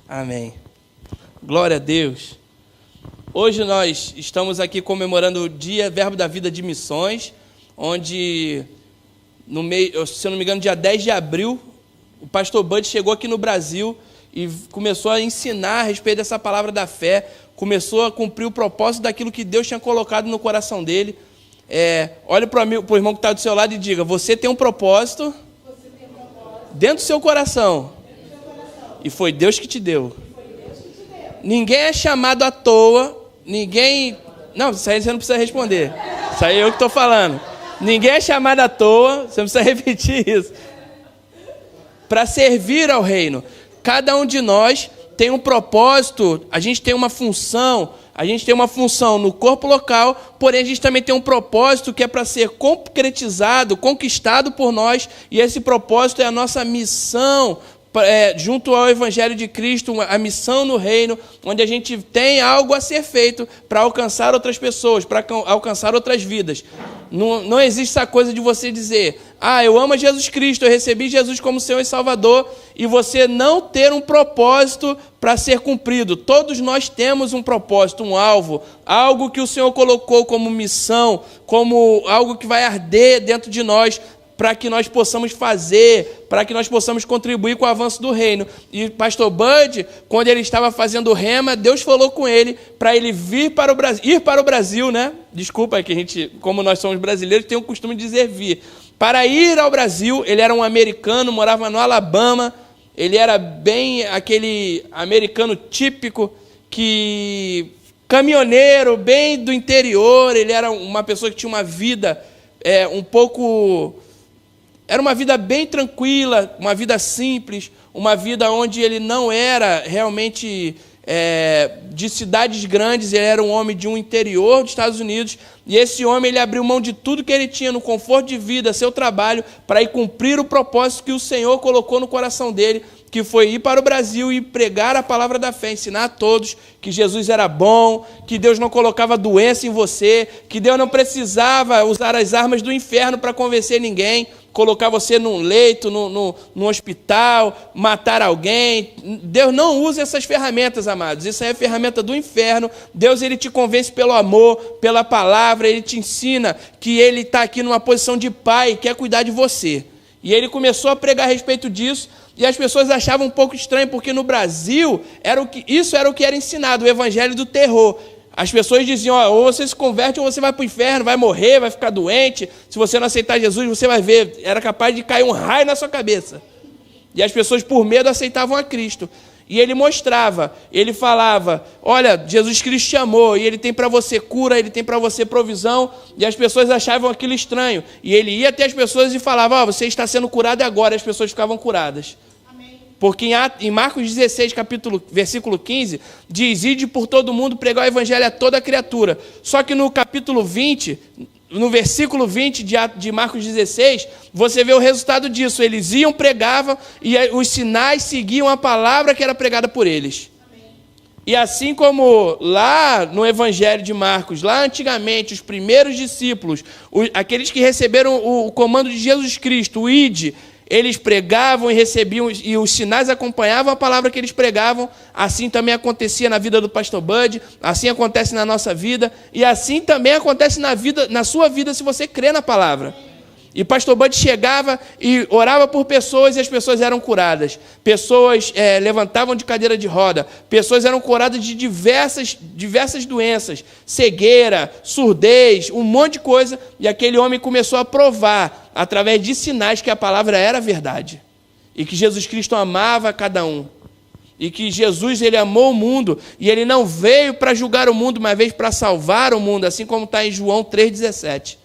Amém. Glória a Deus. Hoje nós estamos aqui comemorando o Dia Verbo da Vida de Missões, onde, se eu não me engano, dia 10 de abril, o pastor Bud chegou aqui no Brasil e começou a ensinar a respeito dessa palavra da fé, começou a cumprir o propósito daquilo que Deus tinha colocado no coração dele. Olhe para o irmão que está do seu lado e diga: você tem um propósito dentro do seu coração. E foi Deus que te deu. Ninguém é chamado à toa. Ninguém... Não, isso aí você não precisa responder. Isso aí eu que estou falando. Ninguém é chamado à toa. Você não precisa repetir isso. Para servir ao reino. Cada um de nós tem um propósito. A gente tem uma função. A gente tem uma função no corpo local. Porém, a gente também tem um propósito que é para ser concretizado, conquistado por nós. E esse propósito é a nossa missão junto ao Evangelho de Cristo, a missão no reino, onde a gente tem algo a ser feito para alcançar outras pessoas, para alcançar outras vidas. Não existe essa coisa de você dizer: eu amo Jesus Cristo, eu recebi Jesus como Senhor e Salvador, e você não ter um propósito para ser cumprido. Todos nós temos um propósito, um alvo, algo que o Senhor colocou como missão, como algo que vai arder dentro de nós, para que nós possamos fazer, para que nós possamos contribuir com o avanço do reino. E pastor Bud, quando ele estava fazendo o rema, Deus falou com ele para ele ir para o Brasil, né? Desculpa, que a gente, como nós somos brasileiros, tem o costume de dizer vir. Para ir ao Brasil, ele era um americano, morava no Alabama, ele era bem aquele americano típico, caminhoneiro, bem do interior, ele era uma pessoa que tinha uma vida Era uma vida bem tranquila, uma vida simples, uma vida onde ele não era realmente de cidades grandes, ele era um homem de um interior dos Estados Unidos, e esse homem ele abriu mão de tudo que ele tinha no conforto de vida, seu trabalho, para ir cumprir o propósito que o Senhor colocou no coração dele, que foi ir para o Brasil e pregar a palavra da fé, ensinar a todos que Jesus era bom, que Deus não colocava doença em você, que Deus não precisava usar as armas do inferno para convencer ninguém, colocar você num leito, num hospital, matar alguém. Deus não usa essas ferramentas, amados. Isso aí é ferramenta do inferno. Deus ele te convence pelo amor, pela palavra, ele te ensina que ele está aqui numa posição de pai e quer cuidar de você. E ele começou a pregar a respeito disso, e as pessoas achavam um pouco estranho, porque no Brasil isso era o que era ensinado, o evangelho do terror. As pessoas diziam: ou você se converte ou você vai para o inferno, vai morrer, vai ficar doente. Se você não aceitar Jesus, você vai ver. Era capaz de cair um raio na sua cabeça. E as pessoas, por medo, aceitavam a Cristo. E ele mostrava, ele falava: olha, Jesus Cristo te amou, e ele tem para você cura, ele tem para você provisão. E as pessoas achavam aquilo estranho. E ele ia até as pessoas e falava: você está sendo curado agora. E as pessoas ficavam curadas. Porque em Marcos 16, versículo 15, diz: ide por todo mundo pregar o evangelho a toda criatura. Só que no capítulo 20, no versículo 20 de Marcos 16, você vê o resultado disso. Eles iam, pregavam, e os sinais seguiam a palavra que era pregada por eles. Amém. E assim como lá no evangelho de Marcos, lá antigamente, os primeiros discípulos, aqueles que receberam o comando de Jesus Cristo, o ide, eles pregavam e recebiam, e os sinais acompanhavam a palavra que eles pregavam. Assim também acontecia na vida do pastor Bud, assim acontece na nossa vida, e assim também acontece na sua vida, se você crê na palavra. E pastor Bud chegava e orava por pessoas, e as pessoas eram curadas. Pessoas levantavam de cadeira de roda, pessoas eram curadas de diversas doenças, cegueira, surdez, um monte de coisa, e aquele homem começou a provar, através de sinais, que a palavra era verdade, e que Jesus Cristo amava cada um, e que Jesus ele amou o mundo, e ele não veio para julgar o mundo, mas veio para salvar o mundo, assim como está em João 3,17.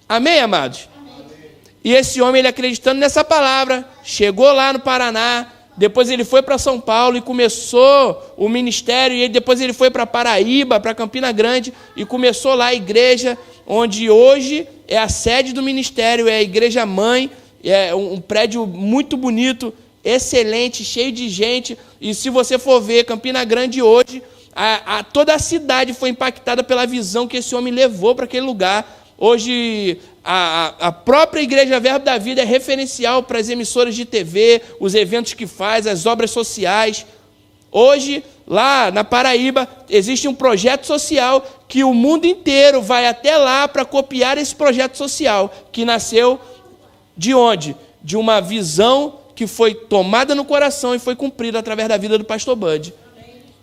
Amém, amados? Amém. E esse homem, ele acreditando nessa palavra, chegou lá no Paraná, depois ele foi para São Paulo e começou o ministério, e depois ele foi para Paraíba, para Campina Grande, e começou lá a igreja, onde hoje é a sede do ministério, é a igreja mãe, é um prédio muito bonito, excelente, cheio de gente. E se você for ver Campina Grande hoje, toda a cidade foi impactada pela visão que esse homem levou para aquele lugar. Hoje, a própria Igreja Verbo da Vida é referencial para as emissoras de TV, os eventos que faz, as obras sociais. Hoje, lá na Paraíba, existe um projeto social que o mundo inteiro vai até lá para copiar esse projeto social, que nasceu de onde? De uma visão que foi tomada no coração e foi cumprida através da vida do pastor Bud.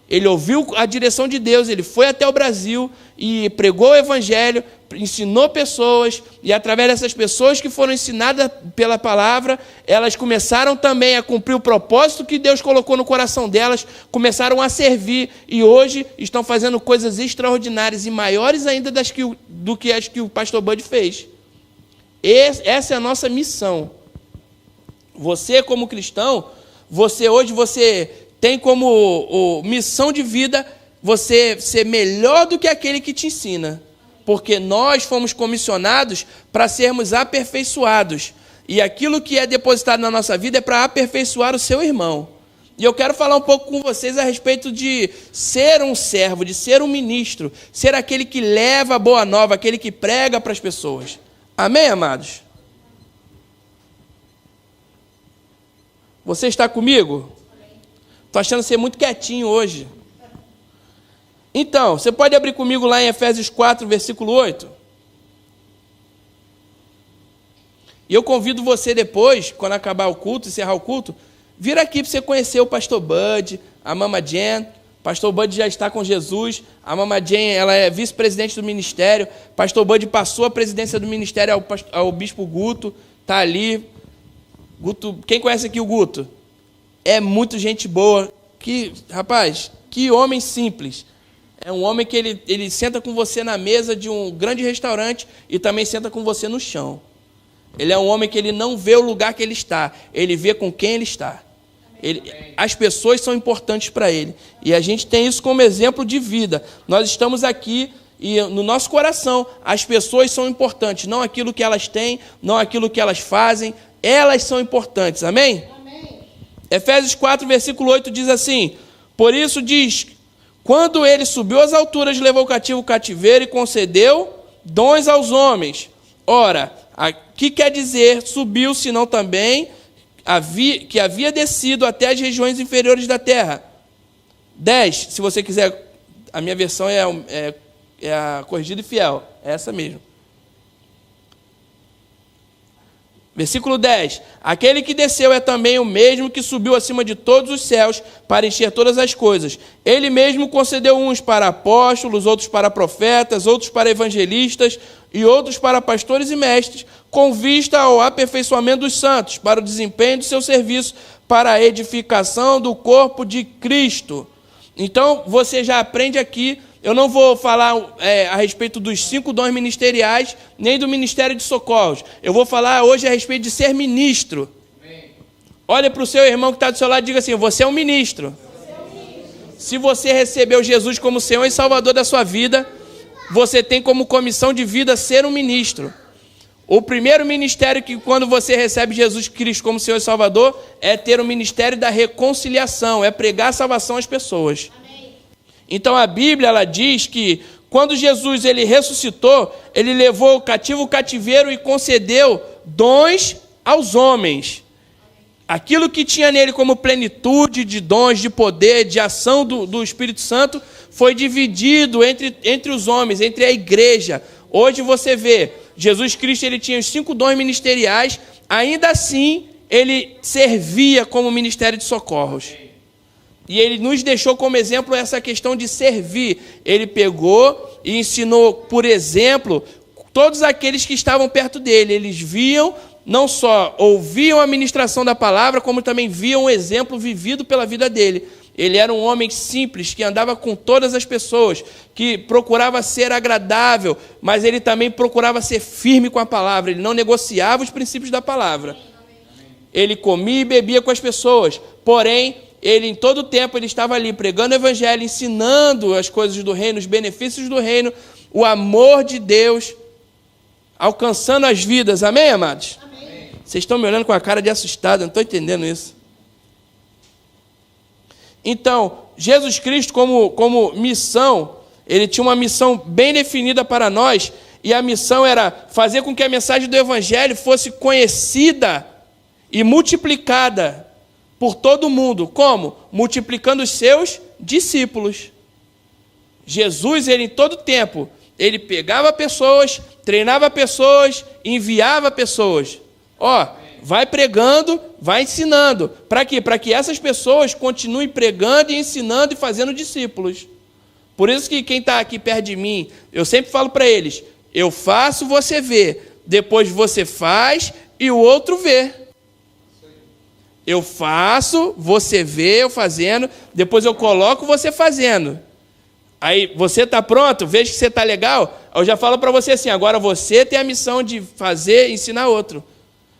Ele ouviu a direção de Deus, ele foi até o Brasil e pregou o evangelho, ensinou pessoas, e através dessas pessoas que foram ensinadas pela palavra, elas começaram também a cumprir o propósito que Deus colocou no coração delas, começaram a servir, e hoje estão fazendo coisas extraordinárias e maiores ainda do que as que o pastor Bud fez. Essa é a nossa missão. Você, como cristão, você tem como missão de vida você ser melhor do que aquele que te ensina. Porque nós fomos comissionados para sermos aperfeiçoados. E aquilo que é depositado na nossa vida é para aperfeiçoar o seu irmão. E eu quero falar um pouco com vocês a respeito de ser um servo, de ser um ministro, ser aquele que leva a boa nova, aquele que prega para as pessoas. Amém, amados? Você está comigo? Estou achando você muito quietinho hoje. Então, você pode abrir comigo lá em Efésios 4, versículo 8? E eu convido você depois, quando acabar o culto, encerrar o culto, vir aqui para você conhecer o pastor Bud, a Mama Jen. O pastor Bud já está com Jesus. A Mama Jen, ela é vice-presidente do ministério. O pastor Bud passou a presidência do ministério ao bispo Guto. Está ali. Guto, quem conhece aqui o Guto? É muito gente boa. Rapaz, que homem simples. É um homem que ele senta com você na mesa de um grande restaurante e também senta com você no chão. Ele é um homem que ele não vê o lugar que ele está, ele vê com quem ele está. As pessoas são importantes para ele. E a gente tem isso como exemplo de vida. Nós estamos aqui e no nosso coração as pessoas são importantes. Não aquilo que elas têm, não aquilo que elas fazem. Elas são importantes. Amém? Amém. Efésios 4, versículo 8 diz assim: por isso diz, quando ele subiu às alturas, levou cativo o cativeiro e concedeu dons aos homens. Ora, que quer dizer subiu, senão também que havia descido até as regiões inferiores da terra. 10, se você quiser, a minha versão é a corrigida e fiel, é essa mesmo. Versículo 10, aquele que desceu é também o mesmo que subiu acima de todos os céus para encher todas as coisas. Ele mesmo concedeu uns para apóstolos, outros para profetas, outros para evangelistas e outros para pastores e mestres, com vista ao aperfeiçoamento dos santos, para o desempenho do seu serviço, para a edificação do corpo de Cristo. Então, você já aprende aqui. Eu não vou falar a respeito dos 5 dons ministeriais, nem do ministério de socorros. Eu vou falar hoje a respeito de ser ministro. Amém. Olha para o seu irmão que está do seu lado e diga assim: você é um ministro. Se você recebeu Jesus como Senhor e Salvador da sua vida, você tem como comissão de vida ser um ministro. O primeiro ministério que, quando você recebe Jesus Cristo como Senhor e Salvador, é ter o ministério da reconciliação, é pregar a salvação às pessoas. Então a Bíblia ela diz que quando Jesus ele ressuscitou, ele levou o cativo o cativeiro e concedeu dons aos homens. Aquilo que tinha nele como plenitude de dons, de poder, de ação do Espírito Santo, foi dividido entre os homens, entre a igreja. Hoje você vê, Jesus Cristo ele tinha os 5 dons ministeriais, ainda assim ele servia como ministério de socorros. E ele nos deixou como exemplo essa questão de servir. Ele pegou e ensinou, por exemplo, todos aqueles que estavam perto dele. Eles viam, não só ouviam a ministração da palavra, como também viam o exemplo vivido pela vida dele. Ele era um homem simples, que andava com todas as pessoas, que procurava ser agradável, mas ele também procurava ser firme com a palavra. Ele não negociava os princípios da palavra. Ele comia e bebia com as pessoas, porém, ele, em todo o tempo, ele estava ali pregando o evangelho, ensinando as coisas do reino, os benefícios do reino, o amor de Deus, alcançando as vidas. Amém, amados? Amém. Vocês estão me olhando com a cara de assustado, eu não estou entendendo isso. Então, Jesus Cristo, como missão, ele tinha uma missão bem definida para nós, e a missão era fazer com que a mensagem do evangelho fosse conhecida e multiplicada por todo mundo. Como? Multiplicando os seus discípulos. Jesus, ele em todo tempo, ele pegava pessoas, treinava pessoas, enviava pessoas. Ó, vai pregando, vai ensinando. Para quê? Para que essas pessoas continuem pregando e ensinando e fazendo discípulos. Por isso que quem está aqui perto de mim, eu sempre falo para eles, eu faço, você vê. Depois você faz e o outro vê. Eu faço, você vê eu fazendo, depois eu coloco você fazendo. Aí você está pronto, vejo que você está legal, eu já falo para você assim, agora você tem a missão de fazer e ensinar outro.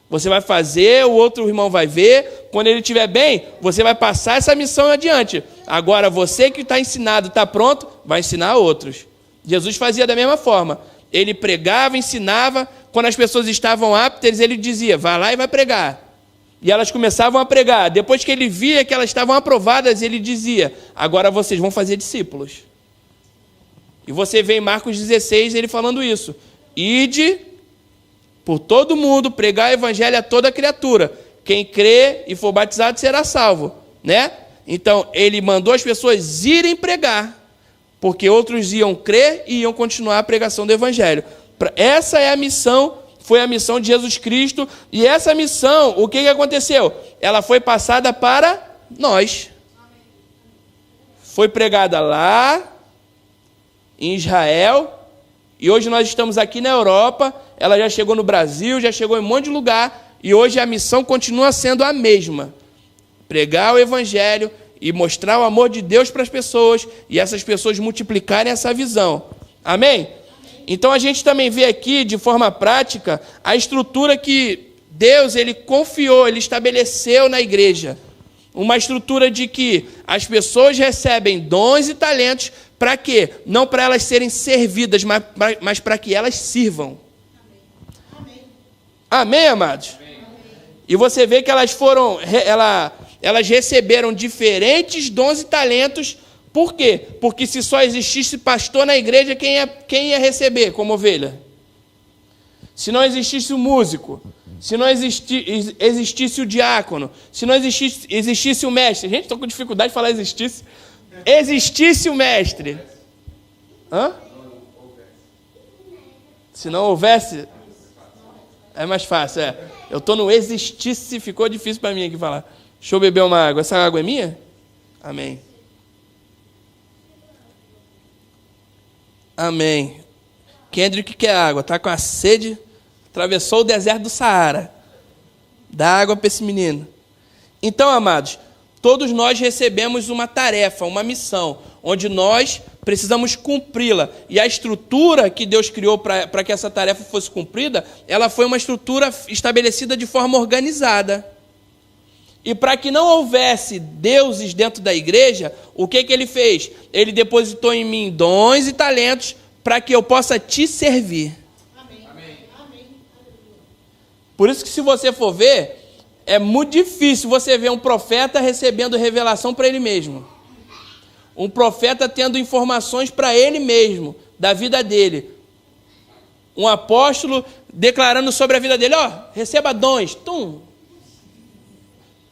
Você vai fazer, o outro irmão vai ver, quando ele estiver bem, você vai passar essa missão adiante. Agora você que está ensinado, está pronto, vai ensinar outros. Jesus fazia da mesma forma. Ele pregava, ensinava, quando as pessoas estavam aptas, ele dizia, vai lá e vai pregar. E elas começavam a pregar. Depois que ele via que elas estavam aprovadas, ele dizia, agora vocês vão fazer discípulos. E você vê em Marcos 16 ele falando isso. Ide por todo mundo, pregar o evangelho a toda criatura. Quem crê e for batizado será salvo. Né? Então, ele mandou as pessoas irem pregar. Porque outros iam crer e iam continuar a pregação do evangelho. Essa é a missão, foi a missão de Jesus Cristo. E essa missão, o que aconteceu? Ela foi passada para nós. Foi pregada lá em Israel, e hoje nós estamos aqui na Europa, ela já chegou no Brasil, já chegou em um monte de lugar, e hoje a missão continua sendo a mesma. Pregar o evangelho e mostrar o amor de Deus para as pessoas, e essas pessoas multiplicarem essa visão. Amém? Então a gente também vê aqui, de forma prática, a estrutura que Deus ele confiou, ele estabeleceu na igreja. Uma estrutura de que as pessoas recebem dons e talentos para quê? Não para elas serem servidas, mas para que elas sirvam. Amém, Amém amados? Amém. E você vê que elas receberam diferentes dons e talentos. Por quê? Porque se só existisse pastor na igreja, quem ia receber como ovelha? Se não existisse o músico, se não existisse o diácono, se não existisse o mestre. Gente, estou com dificuldade de falar existisse o mestre. Hã? Se não houvesse, é mais fácil, Eu estou no existisse, ficou difícil para mim aqui falar. Deixa eu beber uma água. Essa água é minha? Amém. Amém. Kendrick quer água, está com a sede, atravessou o deserto do Saara. Dá água para esse menino. Então, amados, todos nós recebemos uma tarefa, uma missão, onde nós precisamos cumpri-la. E a estrutura que Deus criou para que essa tarefa fosse cumprida, ela foi uma estrutura estabelecida de forma organizada. E para que não houvesse deuses dentro da igreja, o que ele fez? Ele depositou em mim dons e talentos para que eu possa te servir. Amém. Por isso que se você for ver, é muito difícil você ver um profeta recebendo revelação para ele mesmo. Um profeta tendo informações para ele mesmo, da vida dele. Um apóstolo declarando sobre a vida dele, receba dons. Tum.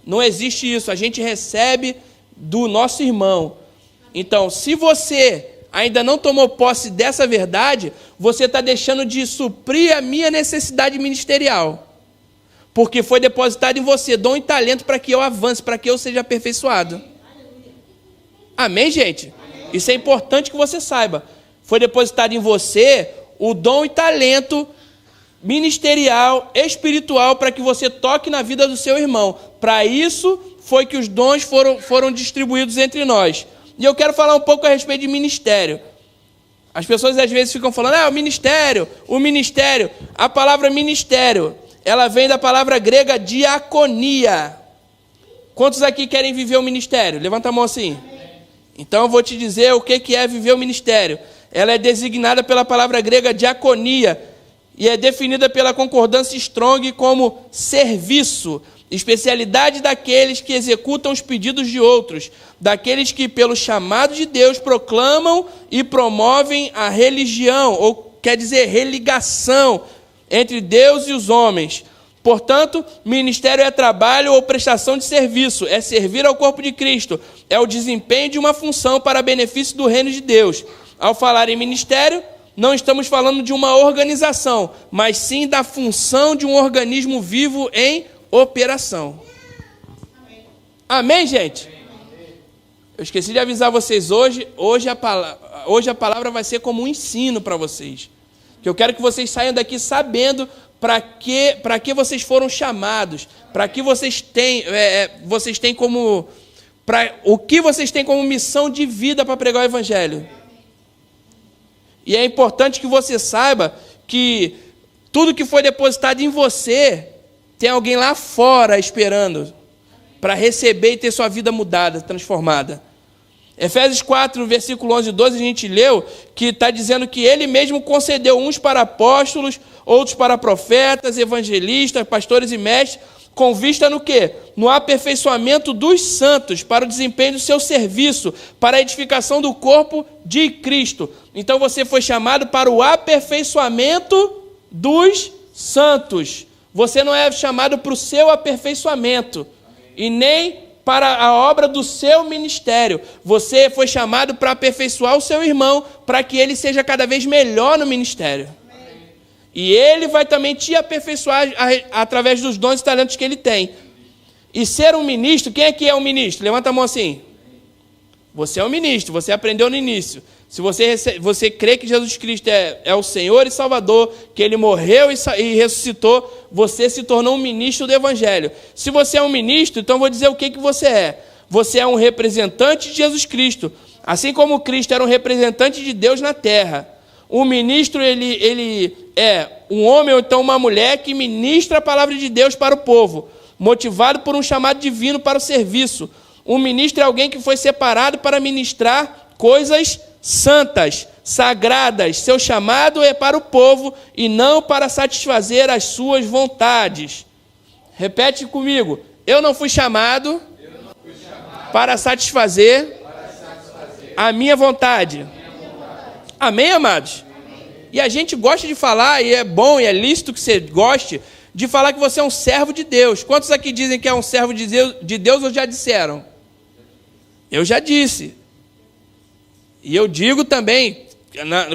Não existe isso, a gente recebe do nosso irmão. Então, se você ainda não tomou posse dessa verdade, você está deixando de suprir a minha necessidade ministerial. Porque foi depositado em você dom e talento para que eu avance, para que eu seja aperfeiçoado. Amém, gente? Amém. Isso é importante que você saiba. Foi depositado em você o dom e talento ministerial, espiritual, para que você toque na vida do seu irmão. Para isso foi que os dons foram distribuídos entre nós. E eu quero falar um pouco a respeito de ministério. As pessoas às vezes ficam falando, o ministério. A palavra ministério, ela vem da palavra grega diaconia. Quantos aqui querem viver o ministério? Levanta a mão assim. Então eu vou te dizer o que é viver o ministério. Ela é designada pela palavra grega diaconia e é definida pela concordância Strong como serviço, especialidade daqueles que executam os pedidos de outros, daqueles que pelo chamado de Deus proclamam e promovem a religião, ou quer dizer religação entre Deus e os homens, Portanto, ministério é trabalho ou prestação de serviço, é servir ao corpo de Cristo, é o desempenho de uma função para benefício do reino de Deus. Ao falar em ministério, não estamos falando de uma organização, mas sim da função de um organismo vivo em operação. Amém, gente? Eu esqueci de avisar vocês hoje a palavra vai ser como um ensino para vocês. Que eu quero que vocês saiam daqui sabendo para que vocês foram chamados, para que vocês têm como, o que vocês têm como missão de vida para pregar o evangelho. E é importante que você saiba que tudo que foi depositado em você, tem alguém lá fora esperando para receber e ter sua vida mudada, transformada. Efésios 4, versículo 11 e 12, a gente leu que está dizendo que ele mesmo concedeu uns para apóstolos, outros para profetas, evangelistas, pastores e mestres, com vista no quê? No aperfeiçoamento dos santos, para o desempenho do seu serviço, para a edificação do corpo de Cristo. Então você foi chamado para o aperfeiçoamento dos santos. Você não é chamado para o seu aperfeiçoamento, e nem para a obra do seu ministério. Você foi chamado para aperfeiçoar o seu irmão, para que ele seja cada vez melhor no ministério. E ele vai também te aperfeiçoar através dos dons e talentos que ele tem. E ser um ministro, quem é que é um ministro? Levanta a mão assim. Você é um ministro, você aprendeu no início. Se você crê que Jesus Cristo é o Senhor e Salvador, que Ele morreu e ressuscitou, você se tornou um ministro do Evangelho. Se você é um ministro, então eu vou dizer o que você é. Você é um representante de Jesus Cristo. Assim como Cristo era um representante de Deus na terra. O ministro, ele é um homem ou então uma mulher que ministra a palavra de Deus para o povo, motivado por um chamado divino para o serviço. Um ministro é alguém que foi separado para ministrar coisas santas, sagradas. Seu chamado é para o povo e não para satisfazer as suas vontades. Repete comigo. Eu não fui chamado para satisfazer a minha vontade. Amém, amados? E a gente gosta de falar, e é bom e é lícito que você goste, de falar que você é um servo de Deus. Quantos aqui dizem que é um servo de Deus ou já disseram? Eu já disse. E eu digo também,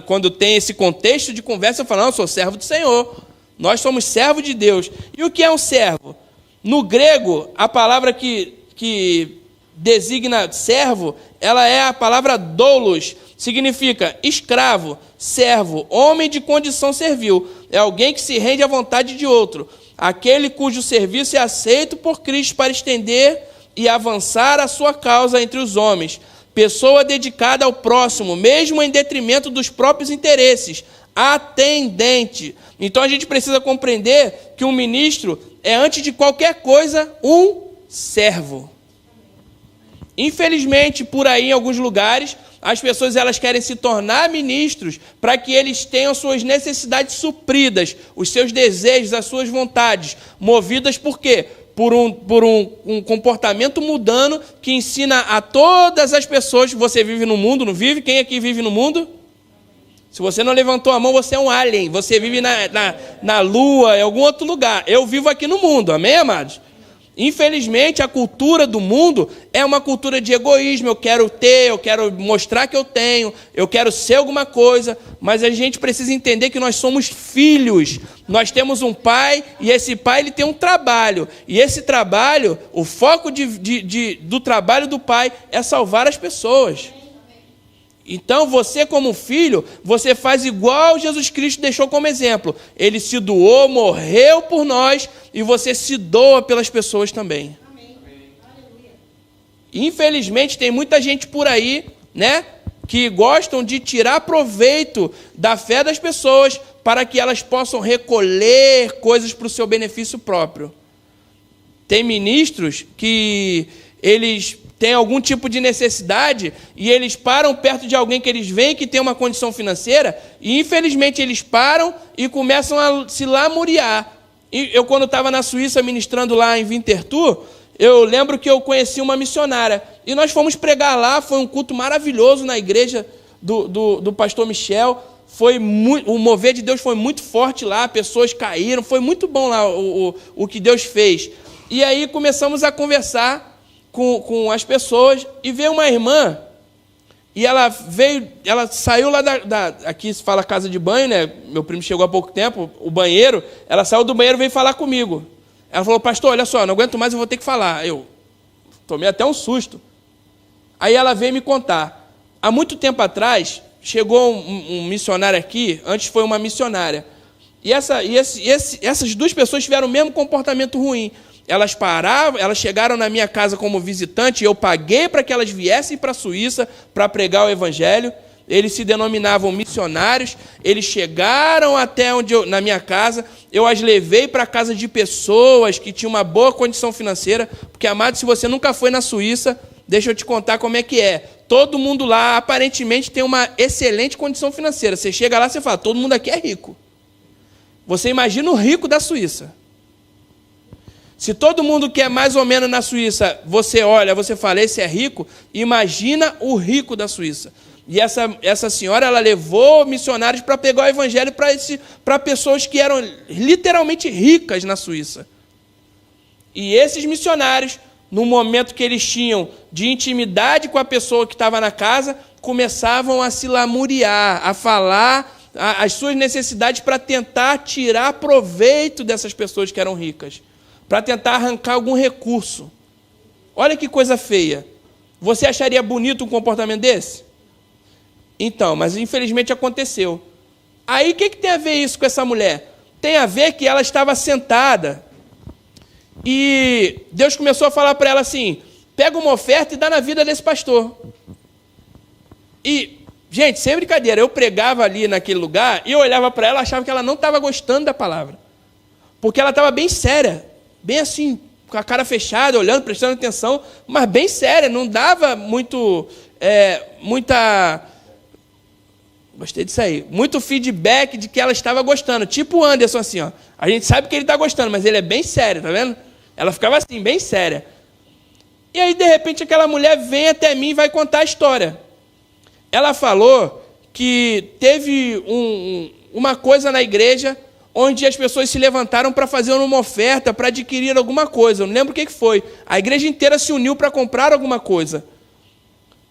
quando tem esse contexto de conversa, eu falo, não, eu sou servo do Senhor. Nós somos servos de Deus. E o que é um servo? No grego, a palavra que designa servo, ela é a palavra doulos. Significa escravo, servo, homem de condição servil. É alguém que se rende à vontade de outro. Aquele cujo serviço é aceito por Cristo para estender e avançar a sua causa entre os homens. Pessoa dedicada ao próximo, mesmo em detrimento dos próprios interesses. Atendente. Então a gente precisa compreender que um ministro é, antes de qualquer coisa, um servo. Infelizmente, por aí, em alguns lugares, as pessoas elas querem se tornar ministros para que eles tenham suas necessidades supridas, os seus desejos, as suas vontades, movidas por quê? Por um comportamento mundano que ensina a todas as pessoas. Você vive no mundo, não vive? Quem aqui vive no mundo? Se você não levantou a mão, você é um alien. Você vive na lua, em algum outro lugar. Eu vivo aqui no mundo, amém, amados? Infelizmente, a cultura do mundo é uma cultura de egoísmo. Eu quero ter, eu quero mostrar que eu tenho, eu quero ser alguma coisa, mas a gente precisa entender que nós somos filhos. Nós temos um pai e esse pai ele tem um trabalho. E esse trabalho, o foco do trabalho do pai é salvar as pessoas. Então, você como filho, você faz igual Jesus Cristo deixou como exemplo. Ele se doou, morreu por nós, e você se doa pelas pessoas também. Amém. Infelizmente, tem muita gente por aí, né, que gostam de tirar proveito da fé das pessoas para que elas possam recolher coisas para o seu benefício próprio. Tem ministros que eles têm algum tipo de necessidade e eles param perto de alguém que eles veem que tem uma condição financeira e, infelizmente, eles param e começam a se lamuriar. E eu, quando estava na Suíça ministrando lá em Winterthur, eu lembro que eu conheci uma missionária e nós fomos pregar lá, foi um culto maravilhoso na igreja do pastor Michel, o mover de Deus foi muito forte lá, pessoas caíram, foi muito bom lá o que Deus fez. E aí começamos a conversar com as pessoas, e veio uma irmã, e ela saiu lá aqui se fala casa de banho, né? Meu primo chegou há pouco tempo, o banheiro, ela saiu do banheiro e veio falar comigo. Ela falou: pastor, olha só, não aguento mais, eu vou ter que falar. Eu tomei até um susto. Aí ela veio me contar. Há muito tempo atrás, chegou um missionário aqui, antes foi uma missionária, e essas duas pessoas tiveram o mesmo comportamento ruim. Elas chegaram na minha casa como visitante, e eu paguei para que elas viessem para a Suíça para pregar o evangelho. Eles se denominavam missionários, eles chegaram até na minha casa, eu as levei para a casa de pessoas que tinham uma boa condição financeira, porque, amado, se você nunca foi na Suíça, deixa eu te contar como é que é. Todo mundo lá, aparentemente, tem uma excelente condição financeira. Você chega lá e fala: todo mundo aqui é rico. Você imagina o rico da Suíça. Se todo mundo que é mais ou menos na Suíça, você olha, você fala: esse é rico, imagina o rico da Suíça. E essa senhora, ela levou missionários para pegar o evangelho para pessoas que eram literalmente ricas na Suíça. E esses missionários, no momento que eles tinham de intimidade com a pessoa que estava na casa, começavam a se lamuriar, a falar as suas necessidades para tentar tirar proveito dessas pessoas que eram ricas, para tentar arrancar algum recurso. Olha que coisa feia. Você acharia bonito um comportamento desse? Então, mas infelizmente aconteceu. Aí o que tem a ver isso com essa mulher? Tem a ver que ela estava sentada e Deus começou a falar para ela assim: pega uma oferta e dá na vida desse pastor. E, gente, sem brincadeira, eu pregava ali naquele lugar e eu olhava para ela e achava que ela não estava gostando da palavra. Porque ela estava bem séria, bem assim, com a cara fechada, olhando, prestando atenção, mas bem séria, não dava gostei disso aí, muito feedback de que ela estava gostando, tipo o Anderson assim, ó. A gente sabe que ele está gostando, mas ele é bem sério, tá vendo? Ela ficava assim, bem séria. E aí, de repente, aquela mulher vem até mim e vai contar a história. Ela falou que teve uma coisa na igreja onde as pessoas se levantaram para fazer uma oferta, para adquirir alguma coisa. Eu não lembro o que foi. A igreja inteira se uniu para comprar alguma coisa.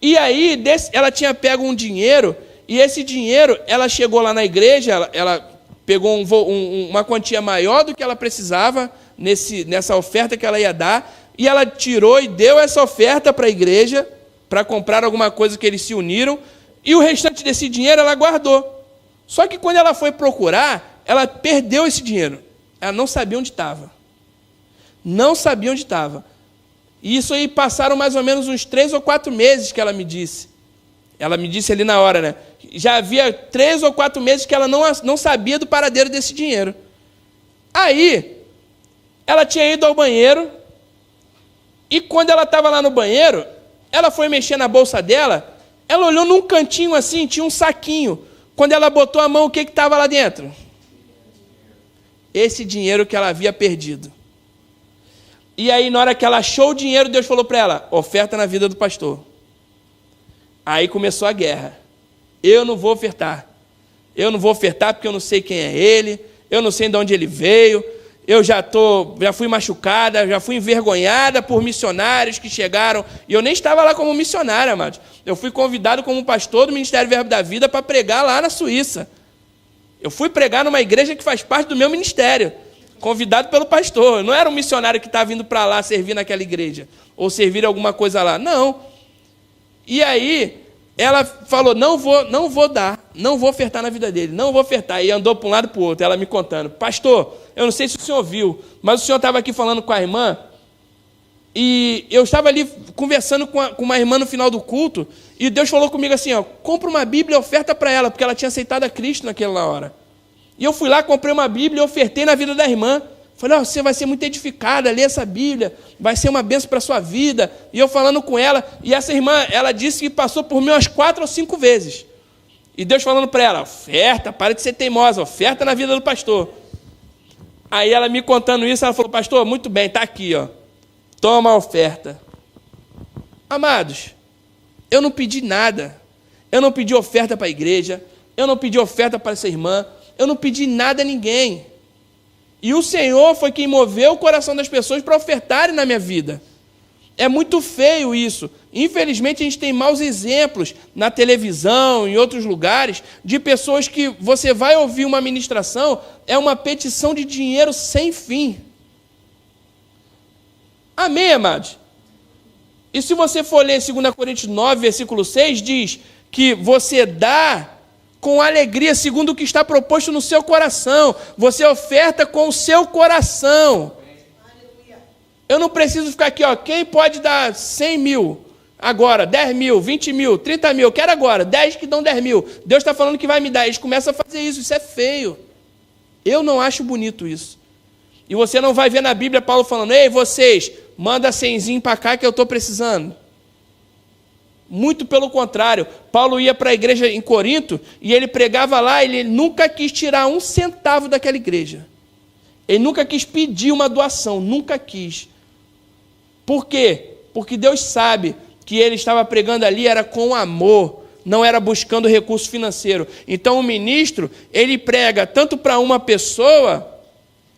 E aí, ela tinha pego um dinheiro, e esse dinheiro, ela chegou lá na igreja, ela pegou uma quantia maior do que ela precisava nessa oferta que ela ia dar, e ela tirou e deu essa oferta para a igreja, para comprar alguma coisa que eles se uniram, e o restante desse dinheiro ela guardou. Só que quando ela foi procurar, ela perdeu esse dinheiro. Ela não sabia onde estava. Não sabia onde estava. E isso aí passaram mais ou menos uns 3 ou 4 meses que ela me disse. Ela me disse ali na hora, né? Já havia 3 ou 4 meses que ela não sabia do paradeiro desse dinheiro. Aí, ela tinha ido ao banheiro, e quando ela estava lá no banheiro, ela foi mexer na bolsa dela, ela olhou num cantinho assim, tinha um saquinho. Quando ela botou a mão, o que estava lá dentro? Esse dinheiro que ela havia perdido. E aí, na hora que ela achou o dinheiro, Deus falou para ela: oferta na vida do pastor. Aí começou a guerra. Eu não vou ofertar. Eu não vou ofertar porque eu não sei quem é ele, eu não sei de onde ele veio, eu já fui machucada, já fui envergonhada por missionários que chegaram, e eu nem estava lá como missionária, amados. Eu fui convidado como pastor do Ministério Verbo da Vida para pregar lá na Suíça. Eu fui pregar numa igreja que faz parte do meu ministério, convidado pelo pastor. Eu não era um missionário que estava vindo para lá servir naquela igreja, ou servir alguma coisa lá. Não. E aí, ela falou: não vou dar, não vou ofertar na vida dele, não vou ofertar. E andou para um lado e para o outro, ela me contando: pastor, eu não sei se o senhor viu, mas o senhor estava aqui falando com a irmã, e eu estava ali conversando com uma irmã no final do culto, e Deus falou comigo assim: ó, compra uma Bíblia e oferta para ela, porque ela tinha aceitado a Cristo naquela hora. E eu fui lá, comprei uma Bíblia e ofertei na vida da irmã. Falei: oh, você vai ser muito edificada, lê essa Bíblia, vai ser uma bênção para a sua vida. E eu falando com ela, e essa irmã, ela disse que passou por mim umas 4 ou 5 vezes. E Deus falando para ela: oferta, para de ser teimosa, oferta na vida do pastor. Aí ela me contando isso, ela falou: pastor, muito bem, está aqui, ó, toma a oferta. Amados, eu não pedi nada, eu não pedi oferta para a igreja, eu não pedi oferta para essa irmã, eu não pedi nada a ninguém. E o Senhor foi quem moveu o coração das pessoas para ofertarem na minha vida. É muito feio isso. Infelizmente, a gente tem maus exemplos na televisão, em outros lugares, de pessoas que você vai ouvir uma ministração, é uma petição de dinheiro sem fim. Amém, amados? E se você for ler 2 Coríntios 9, versículo 6, diz que você dá com alegria, segundo o que está proposto no seu coração. Você oferta com o seu coração. Eu não preciso ficar aqui, quem pode dar 100 mil agora, 10 mil, 20 mil, 30 mil, quero agora, 10 que dão 10 mil. Deus está falando que vai me dar. Eles começam a fazer isso é feio. Eu não acho bonito isso. E você não vai ver na Bíblia Paulo falando, ei, vocês, manda 100zinho para cá que eu estou precisando. Muito pelo contrário. Paulo ia para a igreja em Corinto e ele pregava lá, ele nunca quis tirar um centavo daquela igreja. Ele nunca quis pedir uma doação, nunca quis. Por quê? Porque Deus sabe que ele estava pregando ali era com amor, não era buscando recurso financeiro. Então o ministro, ele prega tanto para uma pessoa,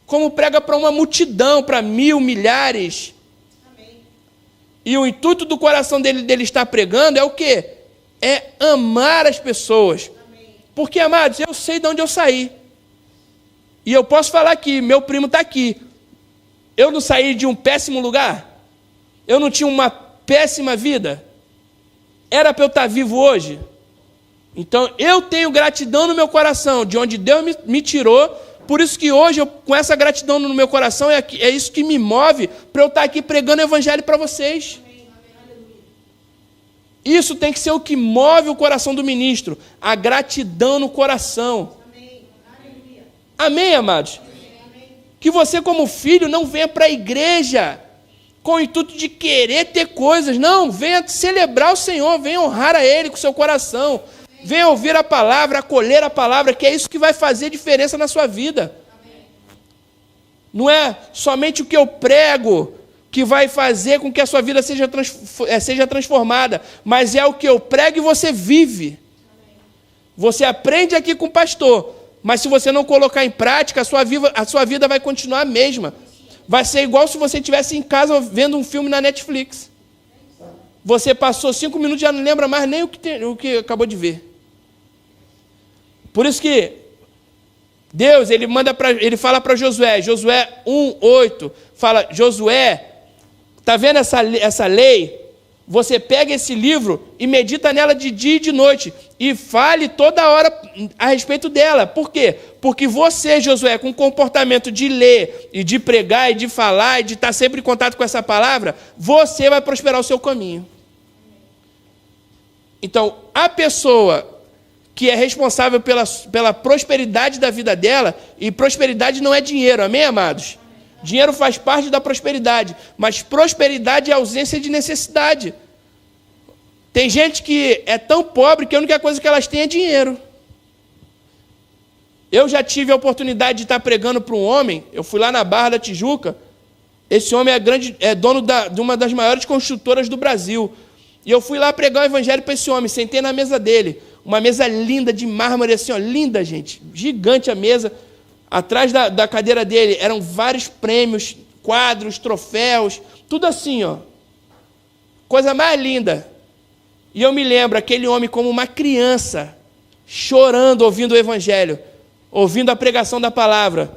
como prega para uma multidão, para 1000, milhares. Amém. E o intuito do coração dele estar pregando é o quê? É amar as pessoas. Amém. Porque, amados, eu sei de onde eu saí. E eu posso falar que meu primo está aqui. Eu não saí de um péssimo lugar? Eu não tinha uma péssima vida? Era para eu estar vivo hoje? Então, eu tenho gratidão no meu coração, de onde Deus me tirou. Por isso que hoje, com essa gratidão no meu coração, é isso que me move para eu estar aqui pregando o evangelho para vocês. Isso tem que ser o que move o coração do ministro, a gratidão no coração. Amém, amados? Que você, como filho, não venha para a igreja com o intuito de querer ter coisas. Não, venha celebrar o Senhor, venha honrar a Ele com o seu coração. Venha ouvir a palavra, acolher a palavra, que é isso que vai fazer diferença na sua vida. Não é somente o que eu prego que vai fazer com que a sua vida seja transformada, mas é o que eu prego e você vive. Você aprende aqui com o pastor, mas se você não colocar em prática, a sua vida vai continuar a mesma. Vai ser igual se você estivesse em casa vendo um filme na Netflix. Você passou 5 minutos e já não lembra mais nem o que acabou de ver. Por isso que Deus, ele fala para Josué, Josué 1:8, fala, Josué, está vendo essa lei? Você pega esse livro e medita nela de dia e de noite e fale toda hora a respeito dela. Por quê? Porque você, Josué, com o comportamento de ler e de pregar e de falar e de estar sempre em contato com essa palavra, você vai prosperar o seu caminho. Então, a pessoa que é responsável pela prosperidade da vida dela, e prosperidade não é dinheiro, amém, amados? Dinheiro faz parte da prosperidade, mas prosperidade é ausência de necessidade. Tem gente que é tão pobre que a única coisa que elas têm é dinheiro. Eu já tive a oportunidade de estar pregando para um homem, eu fui lá na Barra da Tijuca, esse homem é dono de uma das maiores construtoras do Brasil, e eu fui lá pregar o evangelho para esse homem, sentei na mesa dele, uma mesa linda de mármore, assim, linda, gente, gigante a mesa. Atrás da cadeira dele eram vários prêmios, quadros, troféus, tudo assim, coisa mais linda. E eu me lembro, aquele homem como uma criança, chorando, ouvindo o evangelho, ouvindo a pregação da palavra.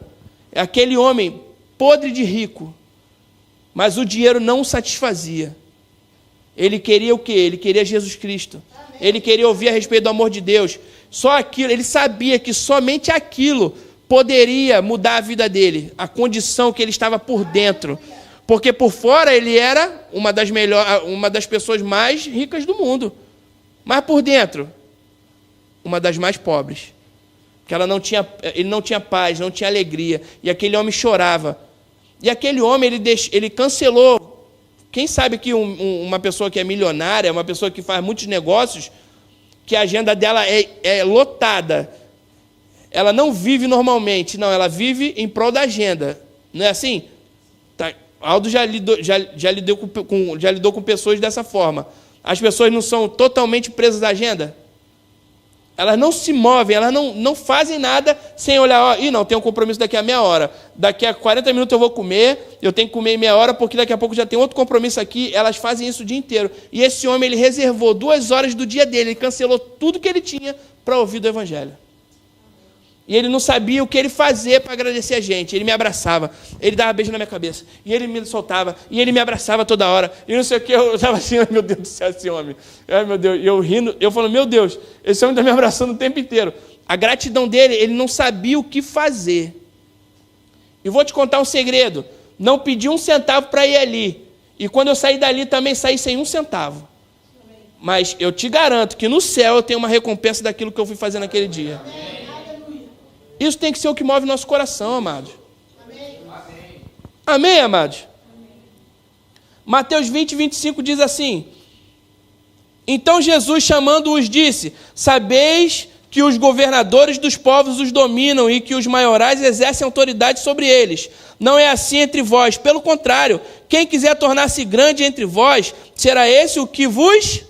Aquele homem podre de rico, mas o dinheiro não o satisfazia. Ele queria o quê? Ele queria Jesus Cristo. Ele queria ouvir a respeito do amor de Deus. Só aquilo, ele sabia que somente aquilo poderia mudar a vida dele, a condição que ele estava por dentro. Porque por fora ele era uma das pessoas mais ricas do mundo. Mas por dentro, uma das mais pobres. Porque ele não tinha paz, não tinha alegria. E aquele homem chorava. E aquele homem, ele cancelou. Quem sabe que uma pessoa que é milionária, uma pessoa que faz muitos negócios, que a agenda dela é lotada. Ela não vive normalmente, não, ela vive em prol da agenda. Não é assim? Tá. Aldo já lidou com pessoas dessa forma. As pessoas não são totalmente presas à agenda? Elas não se movem, elas não fazem nada sem olhar, não, tem um compromisso daqui a meia hora. Daqui a 40 minutos eu vou comer, eu tenho que comer em meia hora, porque daqui a pouco já tem outro compromisso aqui. Elas fazem isso o dia inteiro. E esse homem, ele reservou 2 horas do dia dele, ele cancelou tudo que ele tinha para ouvir do Evangelho. E ele não sabia o que ele fazer para agradecer a gente. Ele me abraçava, ele dava beijo na minha cabeça, e ele me soltava, e ele me abraçava toda hora, e não sei o que, eu estava assim, ai meu Deus do céu, esse homem, ai meu Deus, e eu rindo, eu falando, meu Deus, esse homem está me abraçando o tempo inteiro. A gratidão dele, ele não sabia o que fazer. E vou te contar um segredo, não pedi 1 centavo para ir ali, e quando eu saí dali também saí sem 1 centavo. Mas eu te garanto que no céu eu tenho uma recompensa daquilo que eu fui fazer naquele dia. Isso tem que ser o que move nosso coração, amados. Amém, amém, amados? Amém. Mateus 20, 25 diz assim: então Jesus, chamando-os, disse: sabeis que os governadores dos povos os dominam e que os maiorais exercem autoridade sobre eles. Não é assim entre vós. Pelo contrário, quem quiser tornar-se grande entre vós, será esse o que vos...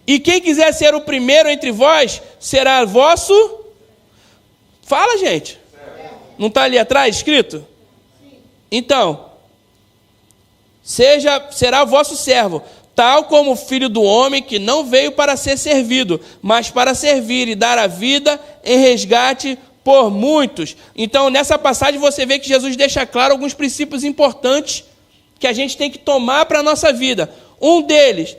E quem quiser ser o primeiro entre vós, será vosso... Fala, gente. Não está ali atrás escrito? Então, será vosso servo, tal como o Filho do Homem, que não veio para ser servido, mas para servir e dar a vida em resgate por muitos. Então, nessa passagem, você vê que Jesus deixa claro alguns princípios importantes que a gente tem que tomar para a nossa vida. Um deles,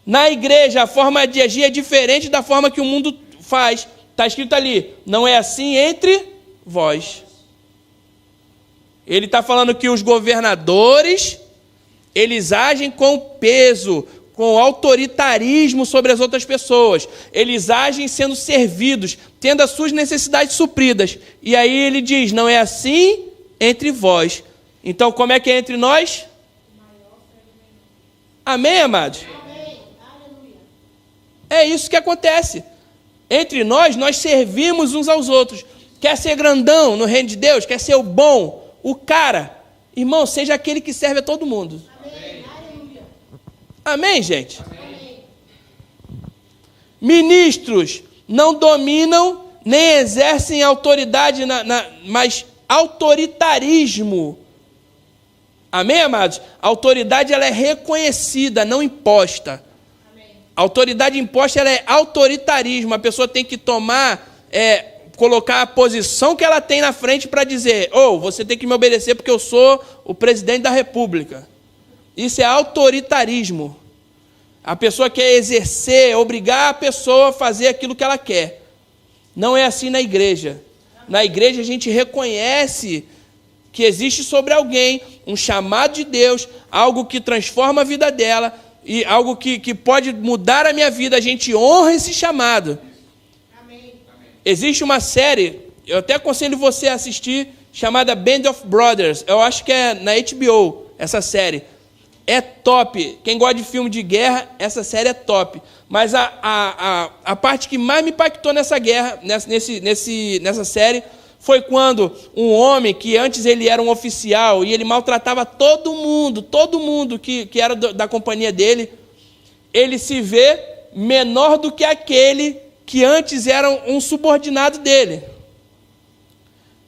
na igreja, a forma de agir é diferente da forma que o mundo faz. Está escrito ali, não é assim entre vós. Ele está falando que os governadores, eles agem com peso, com autoritarismo sobre as outras pessoas. Eles agem sendo servidos, tendo as suas necessidades supridas. E aí ele diz, não é assim entre vós. Então, como é que é entre nós? Amém, amados? Amém. É isso que acontece. Entre nós servimos uns aos outros. Quer ser grandão no reino de Deus? Quer ser o bom, o cara? Irmão, seja aquele que serve a todo mundo. Amém, amém, gente? Amém. Ministros não dominam nem exercem autoridade, mas autoritarismo. Amém, amados? A autoridade ela é reconhecida, não imposta. A autoridade imposta ela é autoritarismo. A pessoa tem que colocar a posição que ela tem na frente para dizer, você tem que me obedecer porque eu sou o presidente da república. Isso é autoritarismo. A pessoa quer exercer, obrigar a pessoa a fazer aquilo que ela quer. Não é assim na igreja. Na igreja a gente reconhece que existe sobre alguém um chamado de Deus, algo que transforma a vida dela, e algo que pode mudar a minha vida. A gente honra esse chamado. Amém. Existe uma série, eu até aconselho você a assistir, chamada Band of Brothers. Eu acho que é na HBO, essa série. É top. Quem gosta de filme de guerra, essa série é top. Mas a parte que mais me impactou nessa guerra, nessa série, foi quando um homem que antes ele era um oficial e ele maltratava todo mundo que era da companhia dele, ele se vê menor do que aquele que antes era um subordinado dele.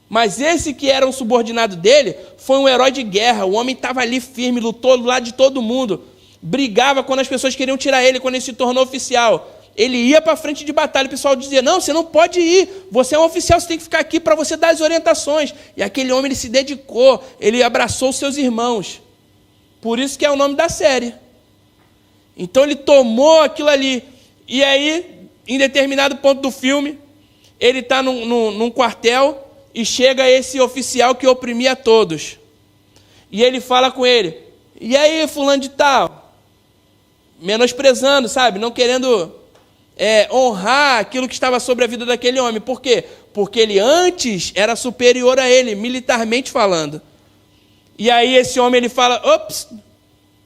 Mas esse que era um subordinado dele foi um herói de guerra. O homem estava ali firme, lutou do lado de todo mundo, brigava quando as pessoas queriam tirar ele, quando ele se tornou oficial. Ele ia para frente de batalha, o pessoal dizia, não, você não pode ir, você é um oficial, você tem que ficar aqui para você dar as orientações. E aquele homem ele se dedicou, ele abraçou os seus irmãos. Por isso que é o nome da série. Então ele tomou aquilo ali. E aí, em determinado ponto do filme, ele está num quartel e chega esse oficial que oprimia todos. E ele fala com ele, e aí, fulano de tal? Menosprezando, sabe? Não querendo... honrar aquilo que estava sobre a vida daquele homem. Por quê? Porque ele antes era superior a ele, militarmente falando. E aí esse homem ele fala, ops,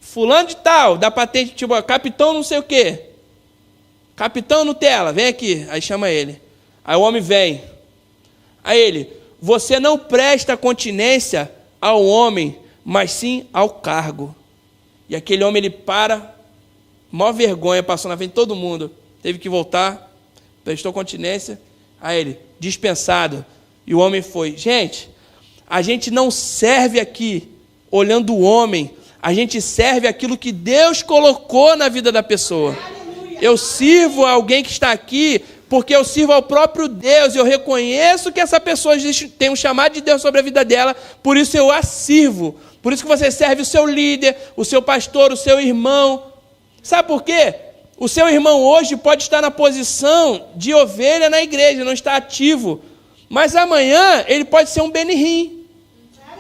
fulano de tal, da patente, tipo, capitão não sei o quê. Capitão Nutella, vem aqui. Aí chama ele. Aí o homem vem. Aí ele, você não presta continência ao homem, mas sim ao cargo. E aquele homem ele para, maior vergonha, passou na frente de todo mundo. Teve que voltar, prestou continência. Aí ele, dispensado. E o homem foi. Gente, a gente não serve aqui olhando o homem, a gente serve aquilo que Deus colocou na vida da pessoa. Eu sirvo a alguém que está aqui porque eu sirvo ao próprio Deus, eu reconheço que essa pessoa tem um chamado de Deus sobre a vida dela, por isso eu a sirvo. Por isso que você serve o seu líder, o seu pastor, o seu irmão. Sabe por quê? O seu irmão hoje pode estar na posição de ovelha na igreja, não está ativo. Mas amanhã ele pode ser um Benny Hinn.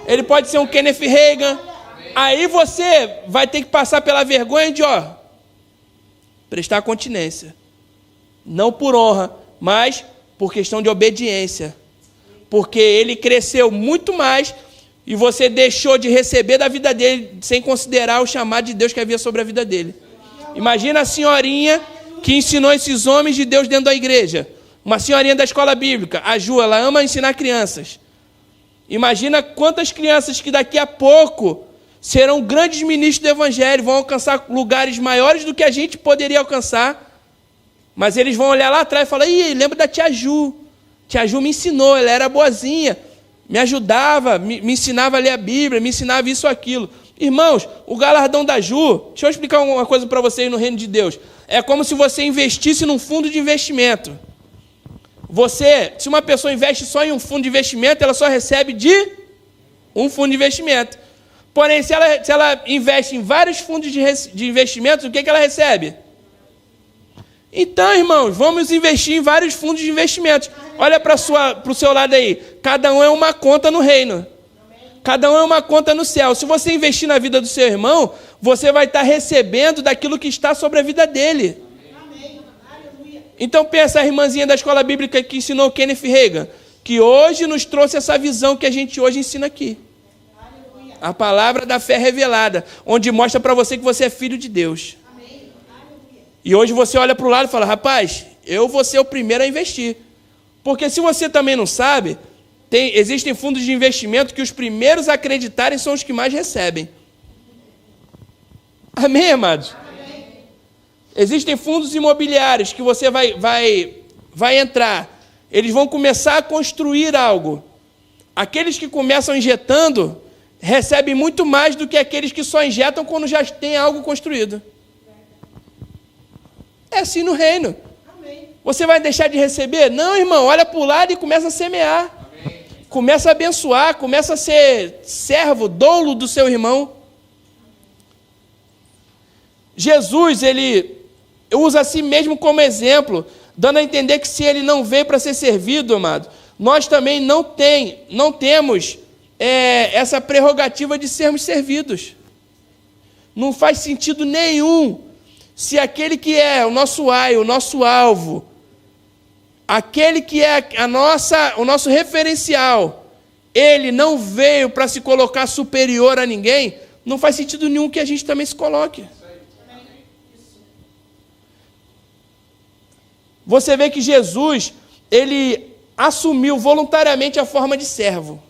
Ele pode ser um Kenneth Hagin. Aí você vai ter que passar pela vergonha de, prestar continência. Não por honra, mas por questão de obediência. Porque ele cresceu muito mais e você deixou de receber da vida dele sem considerar o chamado de Deus que havia sobre a vida dele. Imagina a senhorinha que ensinou esses homens de Deus dentro da igreja. Uma senhorinha da escola bíblica, a Ju, ela ama ensinar crianças. Imagina quantas crianças que daqui a pouco serão grandes ministros do evangelho, vão alcançar lugares maiores do que a gente poderia alcançar. Mas eles vão olhar lá atrás e falar, lembra da tia Ju. Tia Ju me ensinou, ela era boazinha, me ajudava, me ensinava a ler a Bíblia, me ensinava isso ou aquilo. Irmãos, o galardão da Ju, deixa eu explicar uma coisa para vocês no reino de Deus. É como se você investisse num fundo de investimento. Se uma pessoa investe só em um fundo de investimento, ela só recebe de um fundo de investimento. Porém, se ela investe em vários fundos de investimentos, o que ela recebe? Então, irmãos, vamos investir em vários fundos de investimentos. Olha para o seu lado aí. Cada um é uma conta no reino. Cada um é uma conta no céu. Se você investir na vida do seu irmão, você vai estar recebendo daquilo que está sobre a vida dele. Então pensa a irmãzinha da escola bíblica que ensinou Kenneth Hagin, que hoje nos trouxe essa visão que a gente hoje ensina aqui. A palavra da fé revelada, onde mostra para você que você é filho de Deus. E hoje você olha para o lado e fala, rapaz, eu vou ser o primeiro a investir. Porque se você também não sabe, existem fundos de investimento que os primeiros a acreditarem são os que mais recebem. Amém, amados? Amém. Existem fundos imobiliários que você vai entrar. Eles vão começar a construir algo. Aqueles que começam injetando recebem muito mais do que aqueles que só injetam quando já tem algo construído. É assim no reino. Amém. Você vai deixar de receber? Não, irmão, olha para o lado e começa a semear. Amém. Começa a abençoar, começa a ser servo, doulo do seu irmão. Jesus, ele usa a si mesmo como exemplo, dando a entender que se ele não veio para ser servido, amado, nós também não temos essa prerrogativa de sermos servidos. Não faz sentido nenhum se aquele que é o nosso aio, o nosso alvo, aquele que é o nosso referencial, ele não veio para se colocar superior a ninguém, não faz sentido nenhum que a gente também se coloque. Você vê que Jesus, ele assumiu voluntariamente a forma de servo.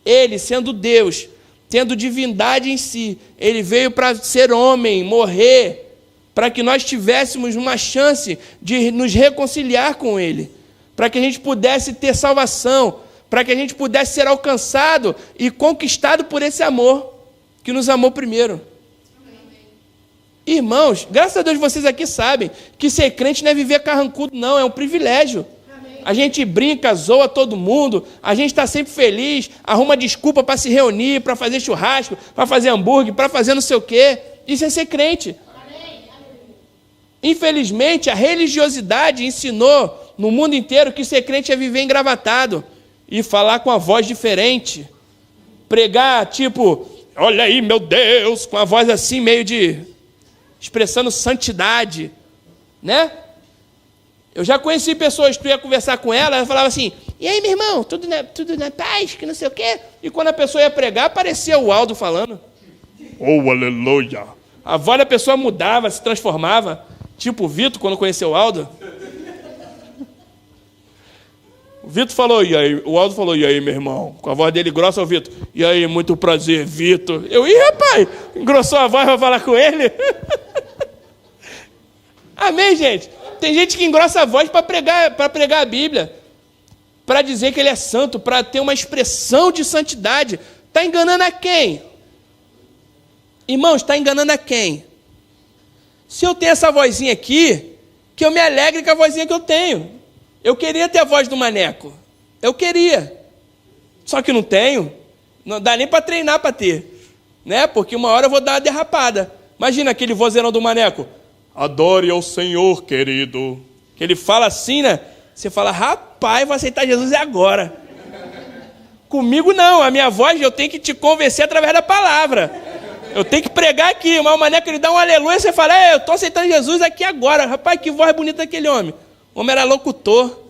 Ele, sendo Deus, tendo divindade em si, ele veio para ser homem, morrer, para que nós tivéssemos uma chance de nos reconciliar com ele, para que a gente pudesse ter salvação, para que a gente pudesse ser alcançado e conquistado por esse amor, que nos amou primeiro. Irmãos, graças a Deus vocês aqui sabem que ser crente não é viver carrancudo, não, é um privilégio. Amém. A gente brinca, zoa todo mundo, a gente está sempre feliz, arruma desculpa para se reunir, para fazer churrasco, para fazer hambúrguer, para fazer não sei o quê. Isso é ser crente. Amém. Infelizmente, a religiosidade ensinou no mundo inteiro que ser crente é viver engravatado e falar com a voz diferente. Pregar tipo, olha aí meu Deus, com a voz assim meio de... expressando santidade, né? Eu já conheci pessoas, tu ia conversar com ela falava assim, e aí, meu irmão, tudo na paz, que não sei o quê? E quando a pessoa ia pregar, aparecia o Aldo falando. Oh, aleluia! A voz da pessoa mudava, se transformava, tipo o Vitor, quando conheceu o Aldo. O Vitor falou, e aí? O Aldo falou, e aí, meu irmão? Com a voz dele grossa, o Vitor, e aí, muito prazer, Vitor. Rapaz, engrossou a voz para falar com ele? Amém, gente? Tem gente que engrossa a voz para pregar a Bíblia, para dizer que ele é santo, para ter uma expressão de santidade. Está enganando a quem? Irmãos, está enganando a quem? Se eu tenho essa vozinha aqui, que eu me alegre com a vozinha que eu tenho. Eu queria ter a voz do Maneco. Eu queria. Só que não tenho. Não dá nem para treinar para ter. Né? Porque uma hora eu vou dar uma derrapada. Imagina aquele vozeirão do Maneco. Adore ao Senhor, querido. Que ele fala assim, né? Você fala, rapaz, vou aceitar Jesus agora. Comigo não. A minha voz eu tenho que te convencer através da palavra. Eu tenho que pregar aqui. Mas o Maneco ele dá um aleluia e você fala, eu estou aceitando Jesus aqui agora. Rapaz, que voz bonita daquele homem. O homem era locutor.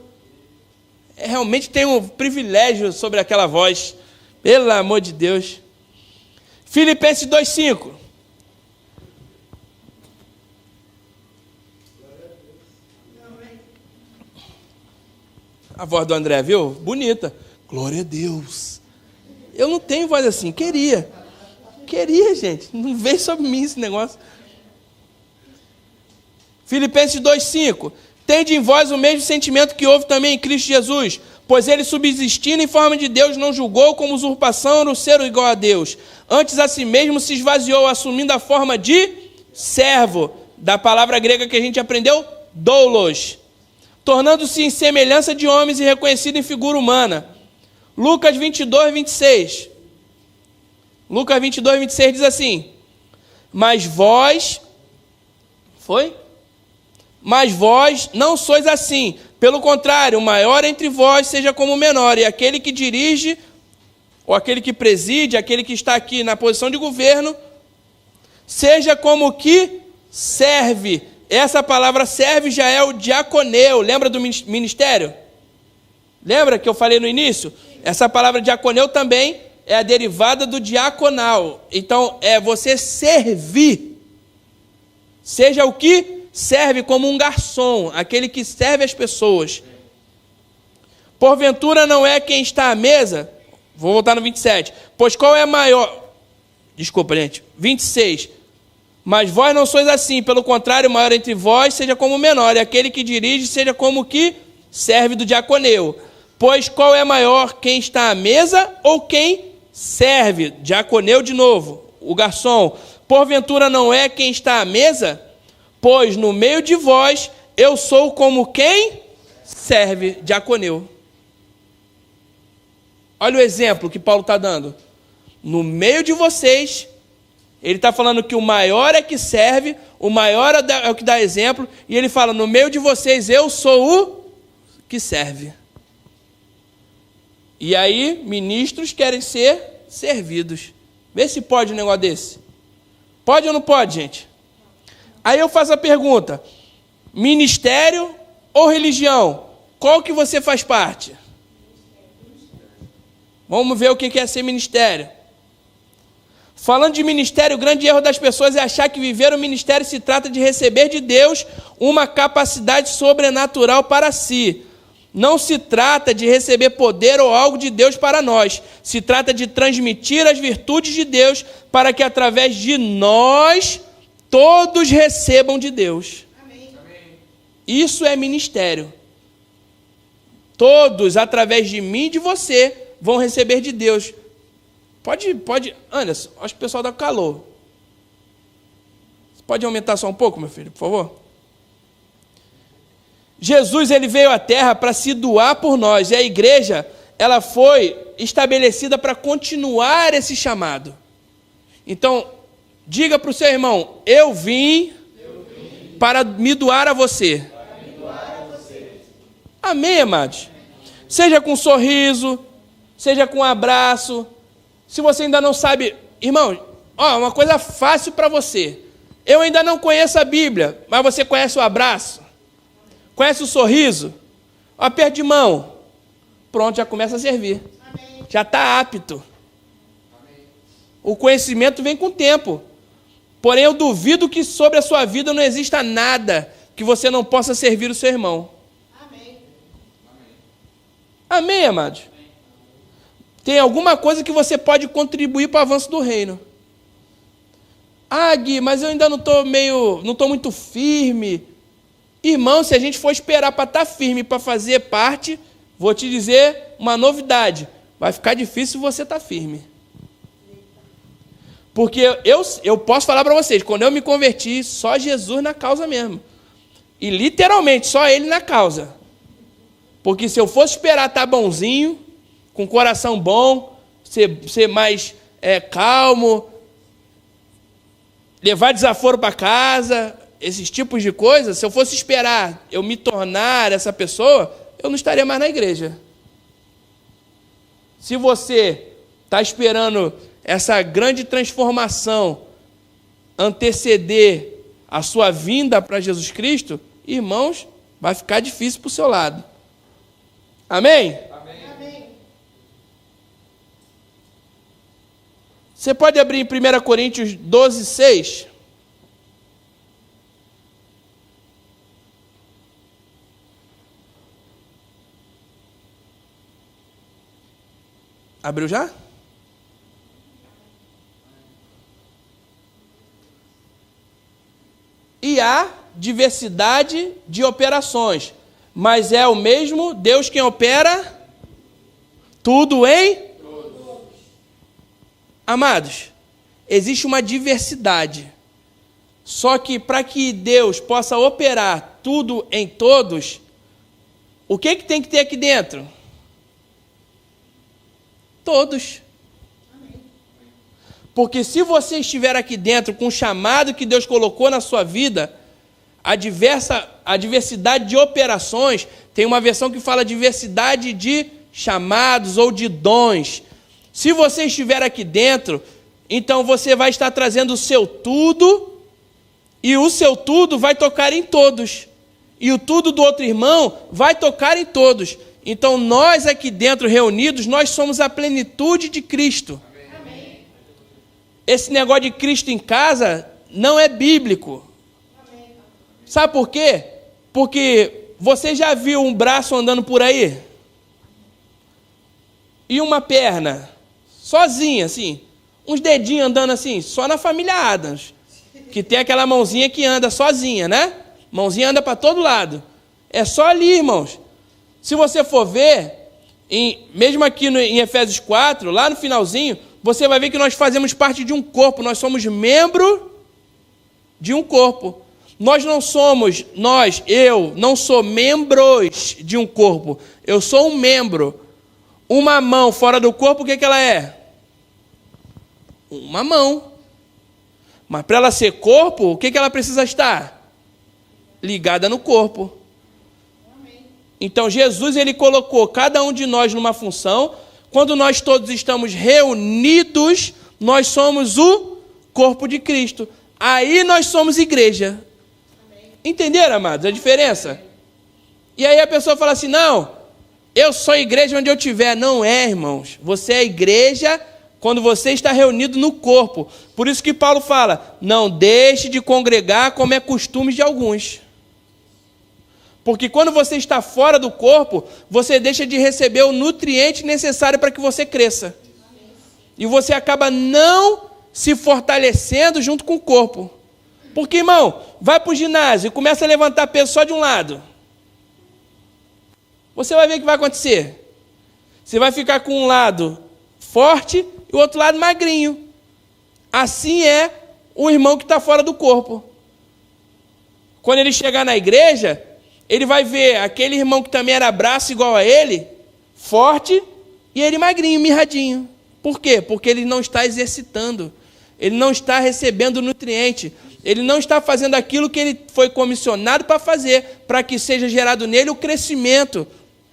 Realmente tem um privilégio sobre aquela voz. Pelo amor de Deus. Filipenses 2,5. A voz do André, viu? Bonita. Glória a Deus. Eu não tenho voz assim. Queria, gente. Não veio sobre mim esse negócio. Filipenses 2,5. Tende em vós o mesmo sentimento que houve também em Cristo Jesus, pois ele, subsistindo em forma de Deus, não julgou como usurpação o ser igual a Deus. Antes a si mesmo se esvaziou, assumindo a forma de servo, da palavra grega que a gente aprendeu, doulos, tornando-se em semelhança de homens e reconhecido em figura humana. Lucas 22, 26. Lucas 22, 26 diz assim, Mas vós não sois assim. Pelo contrário, o maior entre vós seja como o menor, e aquele que dirige, ou aquele que preside, aquele que está aqui na posição de governo, seja como o que serve. Essa palavra serve já é o diaconeu. Lembra do ministério? Lembra que eu falei no início? Essa palavra diaconeu também é a derivada do diaconal. Então, é você servir. Seja o que serve, como um garçom, aquele que serve as pessoas. Porventura não é quem está à mesa, vou voltar no 27, pois qual é maior, desculpa gente, 26, mas vós não sois assim, pelo contrário, o maior entre vós seja como o menor, e aquele que dirige seja como o que serve do diaconeu. Pois qual é maior, quem está à mesa ou quem serve? Diaconeu de novo, o garçom. Porventura não é quem está à mesa? Pois no meio de vós eu sou como quem serve, diaconeu. Olha o exemplo que Paulo está dando. No meio de vocês, ele está falando que o maior é que serve, o maior é o que dá exemplo, e ele fala, no meio de vocês eu sou o que serve. E aí, ministros querem ser servidos. Vê se pode um negócio desse. Pode ou não pode, gente? Aí eu faço a pergunta, ministério ou religião? Qual que você faz parte? Vamos ver o que é ser ministério. Falando de ministério, o grande erro das pessoas é achar que viver o ministério se trata de receber de Deus uma capacidade sobrenatural para si. Não se trata de receber poder ou algo de Deus para nós. Se trata de transmitir as virtudes de Deus para que através de nós todos recebam de Deus. Amém. Isso é ministério. Todos, através de mim e de você, vão receber de Deus. Pode, Anderson, acho que o pessoal dá calor. Você pode aumentar só um pouco, meu filho, por favor? Jesus, ele veio à terra para se doar por nós, e a igreja, ela foi estabelecida para continuar esse chamado. Então, diga para o seu irmão, eu vim para me doar a você. Amém, amados? Seja com um sorriso, seja com um abraço. Se você ainda não sabe, irmão, uma coisa fácil para você. Eu ainda não conheço a Bíblia, mas você conhece o abraço? Conhece o sorriso? Aperto de mão. Pronto, já começa a servir. Amém. Já está apto. Amém. O conhecimento vem com o tempo. Porém, eu duvido que sobre a sua vida não exista nada que você não possa servir o seu irmão. Amém. Amém, amados? Amém. Tem alguma coisa que você pode contribuir para o avanço do reino. Gui, mas eu ainda não estou muito firme. Irmão, se a gente for esperar para estar firme, para fazer parte, vou te dizer uma novidade, vai ficar difícil você estar firme. Porque eu posso falar para vocês, quando eu me converti, só Jesus na causa mesmo. E literalmente, só Ele na causa. Porque se eu fosse esperar estar bonzinho, com coração bom, ser mais calmo, levar desaforo para casa, esses tipos de coisas, se eu fosse esperar eu me tornar essa pessoa, eu não estaria mais na igreja. Se você está esperando essa grande transformação anteceder a sua vinda para Jesus Cristo, irmãos, vai ficar difícil para o seu lado. Amém? Amém. Você pode abrir em 1 Coríntios 12, 6. Abriu já? E há diversidade de operações, mas é o mesmo Deus quem opera tudo em todos. Amados, existe uma diversidade. Só que para que Deus possa operar tudo em todos, o que tem que ter aqui dentro? Todos. Porque se você estiver aqui dentro com o chamado que Deus colocou na sua vida, a diversidade de operações, tem uma versão que fala diversidade de chamados ou de dons. Se você estiver aqui dentro, então você vai estar trazendo o seu tudo, e o seu tudo vai tocar em todos. E o tudo do outro irmão vai tocar em todos. Então nós aqui dentro reunidos, nós somos a plenitude de Cristo. Amém. Esse negócio de Cristo em casa não é bíblico. Amém. Sabe por quê? Porque você já viu um braço andando por aí? E uma perna? Sozinha, assim. Uns dedinhos andando assim, só na família Adams. Que tem aquela mãozinha que anda sozinha, né? Mãozinha anda para todo lado. É só ali, irmãos. Se você for ver, mesmo aqui em Efésios 4, lá no finalzinho, você vai ver que nós fazemos parte de um corpo, nós somos membro de um corpo. Eu não sou membros de um corpo, eu sou um membro. Uma mão fora do corpo, o que ela é? Uma mão. Mas para ela ser corpo, o que ela precisa estar? Ligada no corpo. Então Jesus, ele colocou cada um de nós numa função. Quando nós todos estamos reunidos, nós somos o corpo de Cristo. Aí nós somos igreja. Amém. Entenderam, amados, a diferença? E aí a pessoa fala assim, não, eu sou igreja onde eu estiver. Não é, irmãos. Você é igreja quando você está reunido no corpo. Por isso que Paulo fala, não deixe de congregar como é costume de alguns. Porque quando você está fora do corpo, você deixa de receber o nutriente necessário para que você cresça. E você acaba não se fortalecendo junto com o corpo. Porque, irmão, vai para o ginásio e começa a levantar peso só de um lado. Você vai ver o que vai acontecer. Você vai ficar com um lado forte e o outro lado magrinho. Assim é o irmão que está fora do corpo. Quando ele chegar na igreja, ele vai ver aquele irmão que também era braço igual a ele, forte, e ele magrinho, mirradinho. Por quê? Porque ele não está exercitando, ele não está recebendo nutriente, ele não está fazendo aquilo que ele foi comissionado para fazer, para que seja gerado nele o crescimento.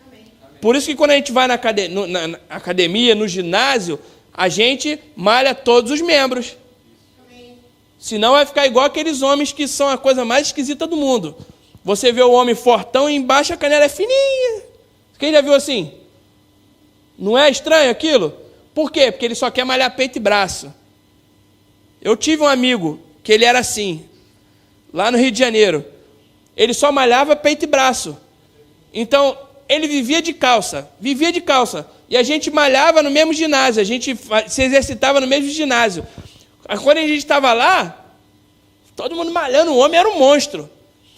Amém. Por isso que quando a gente vai na academia, no ginásio, a gente malha todos os membros. Amém. Senão vai ficar igual aqueles homens que são a coisa mais esquisita do mundo. Você vê o homem fortão e embaixo a canela é fininha. Quem já viu assim? Não é estranho aquilo? Por quê? Porque ele só quer malhar peito e braço. Eu tive um amigo que ele era assim, lá no Rio de Janeiro. Ele só malhava peito e braço. Então, ele vivia de calça. E a gente malhava no mesmo ginásio, a gente se exercitava no mesmo ginásio. Quando a gente estava lá, todo mundo malhando, o homem era um monstro.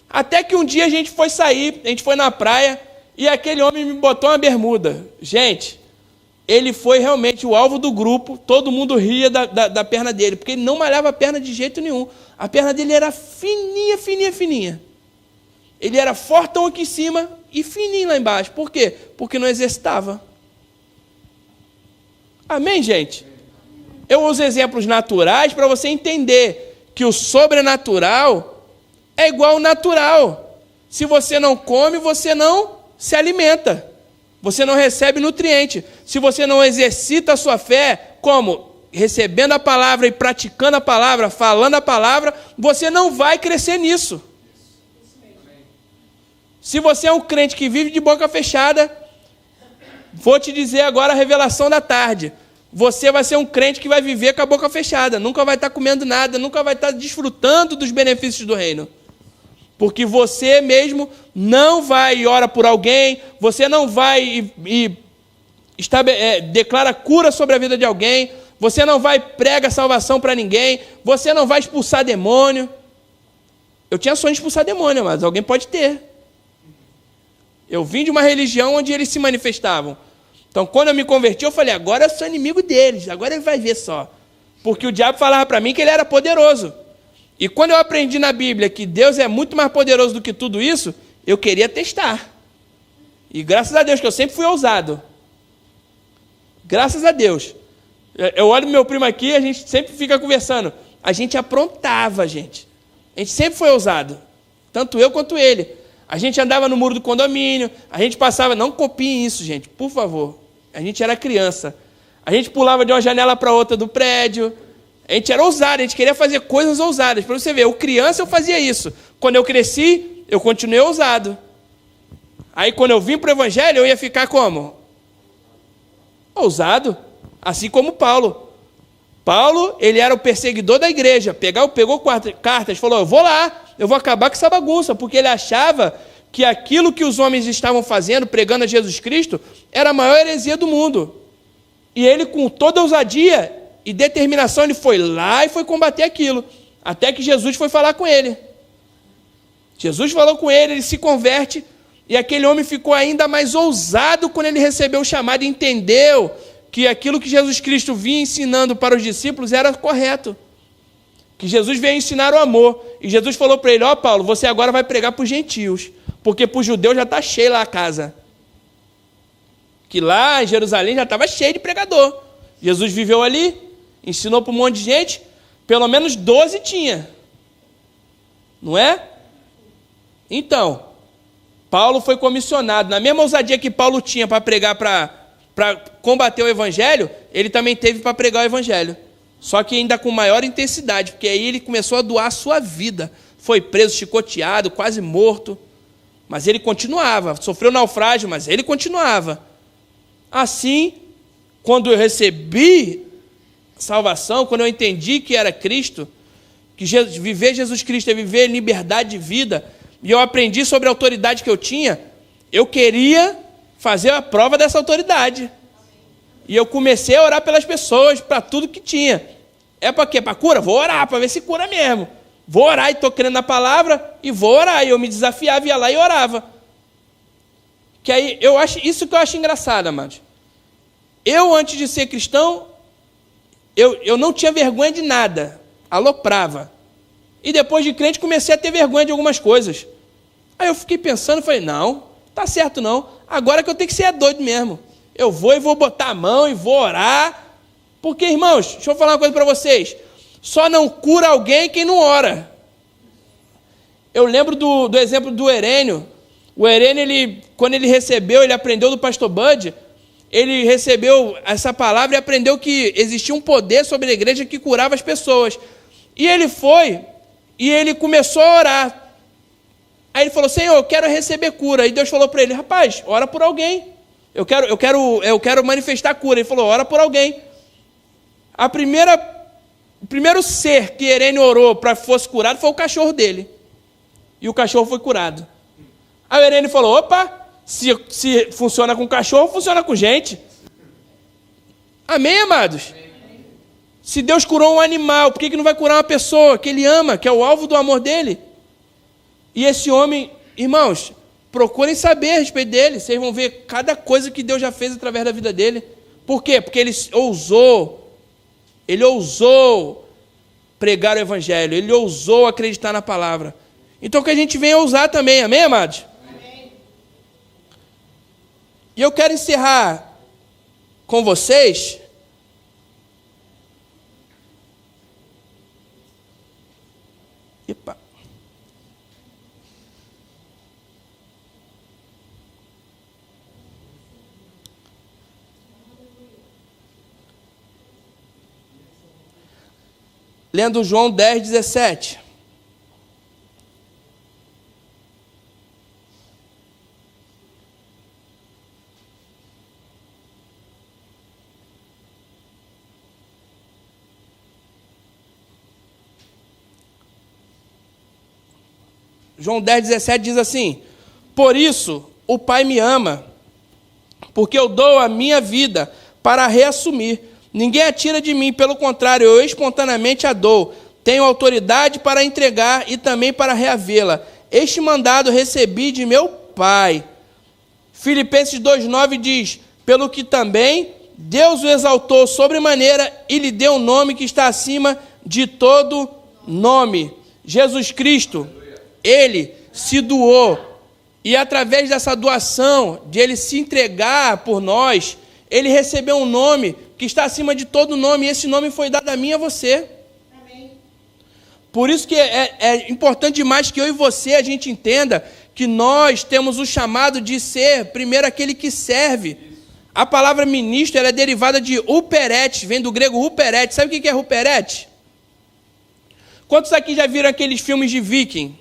Até que um dia a gente foi sair, a gente foi na praia, e aquele homem me botou uma bermuda. Gente, ele foi realmente o alvo do grupo, todo mundo ria da perna dele, porque ele não malhava a perna de jeito nenhum. A perna dele era fininha, fininha, fininha. Ele era fortão aqui em cima e fininho lá embaixo. Por quê? Porque não exercitava. Amém, gente? Eu uso exemplos naturais para você entender que o sobrenatural é igual ao natural. Se você não come, você não se alimenta. Você não recebe nutriente. Se você não exercita a sua fé, como? Recebendo a palavra e praticando a palavra, falando a palavra, você não vai crescer nisso. Se você é um crente que vive de boca fechada, vou te dizer agora a revelação da tarde. Você vai ser um crente que vai viver com a boca fechada, nunca vai estar comendo nada, nunca vai estar desfrutando dos benefícios do reino. Porque você mesmo não vai e ora por alguém, você não vai declara cura sobre a vida de alguém, você não vai prega salvação para ninguém, você não vai expulsar demônio. Eu tinha sonho de expulsar demônio, mas alguém pode ter. Eu vim de uma religião onde eles se manifestavam. Então, quando eu me converti, eu falei, agora eu sou inimigo deles, agora ele vai ver só. Porque o diabo falava para mim que ele era poderoso. E quando eu aprendi na Bíblia que Deus é muito mais poderoso do que tudo isso, eu queria testar. E graças a Deus que eu sempre fui ousado. Graças a Deus. Eu olho meu primo aqui, a gente sempre fica conversando. A gente aprontava, gente. A gente sempre foi ousado. Tanto eu quanto ele. A gente andava no muro do condomínio, a gente passava... Não copiem isso, gente, por favor. A gente era criança. A gente pulava de uma janela para outra do prédio. A gente era ousado, a gente queria fazer coisas ousadas. Para você ver, eu criança eu fazia isso. Quando eu cresci, eu continuei ousado. Aí quando eu vim para o evangelho, eu ia ficar como? Ousado. Assim como Paulo. Paulo, ele era o perseguidor da igreja. Pegou cartas, falou, eu vou lá, eu vou acabar com essa bagunça. Porque ele achava que aquilo que os homens estavam fazendo, pregando a Jesus Cristo, era a maior heresia do mundo. E ele, com toda ousadia e determinação, ele foi lá e foi combater aquilo. Até que Jesus foi falar com ele. Jesus falou com ele, ele se converte, e aquele homem ficou ainda mais ousado quando ele recebeu o chamado e entendeu que aquilo que Jesus Cristo vinha ensinando para os discípulos era correto. Que Jesus veio ensinar o amor. E Jesus falou para ele, ó Paulo, você agora vai pregar para os gentios, porque para os judeus já está cheio lá a casa. Que lá em Jerusalém já estava cheio de pregador. Jesus viveu ali, ensinou para um monte de gente, pelo menos 12 tinha. Não é? Então, Paulo foi comissionado, na mesma ousadia que Paulo tinha para pregar, para combater o evangelho, ele também teve para pregar o evangelho. Só que ainda com maior intensidade, porque aí ele começou a doar a sua vida. Foi preso, chicoteado, quase morto. Mas ele continuava. Sofreu naufrágio, mas ele continuava. Assim, quando eu recebi salvação, quando eu entendi que era Cristo, que viver Jesus Cristo é viver liberdade de vida, e eu aprendi sobre a autoridade que eu tinha, eu queria fazer a prova dessa autoridade. E eu comecei a orar pelas pessoas, para tudo que tinha. É para quê? Para cura? Vou orar, para ver se cura mesmo. Vou orar, e estou crendo na palavra, e vou orar. E eu me desafiava, ia lá e orava. Que aí, isso que eu acho engraçado, amados. Eu, antes de ser cristão, eu não tinha vergonha de nada. Aloprava. E depois de crente, comecei a ter vergonha de algumas coisas. Aí eu fiquei pensando, falei, não, tá certo não. Agora que eu tenho que ser doido mesmo. Eu vou e vou botar a mão e vou orar. Porque, irmãos, deixa eu falar uma coisa para vocês. Só não cura alguém quem não ora. Eu lembro do exemplo do Herênio. O Herênio, quando ele recebeu, ele aprendeu do pastor Bud, ele recebeu essa palavra e aprendeu que existia um poder sobre a igreja que curava as pessoas. E ele foi, e ele começou a orar. Aí ele falou, Senhor, eu quero receber cura. E Deus falou para ele, rapaz, ora por alguém. Eu quero manifestar cura. Ele falou, ora por alguém. O primeiro ser que Herênio orou para que fosse curado foi o cachorro dele. E o cachorro foi curado. Aí o Herênio falou, opa, se funciona com cachorro, funciona com gente. Amém, amados? Amém. Se Deus curou um animal, por que não vai curar uma pessoa que ele ama, que é o alvo do amor dele? E esse homem, irmãos, procurem saber a respeito dele. Vocês vão ver cada coisa que Deus já fez através da vida dele. Por quê? Porque ele ousou pregar o evangelho, ele ousou acreditar na palavra. Então que a gente venha ousar também, amém, amados? Amém. E eu quero encerrar com vocês lendo João 10, 17. João 10, 17 diz assim: por isso o Pai me ama, porque eu dou a minha vida para reassumir. Ninguém a tira de mim, pelo contrário, eu espontaneamente a dou. Tenho autoridade para entregar e também para reavê-la. Este mandado recebi de meu Pai. Filipenses 2,9 diz: pelo que também Deus o exaltou sobremaneira e lhe deu um nome que está acima de todo nome. Jesus Cristo, ele se doou. E através dessa doação, de ele se entregar por nós, ele recebeu um nome que está acima de todo nome, e esse nome foi dado a mim e a você. Amém. Por isso que é importante demais que eu e você, a gente entenda que nós temos o chamado de ser, primeiro, aquele que serve. A palavra ministro, ela é derivada de huperete, vem do grego huperete. Sabe o que é huperete? Quantos aqui já viram aqueles filmes de viking?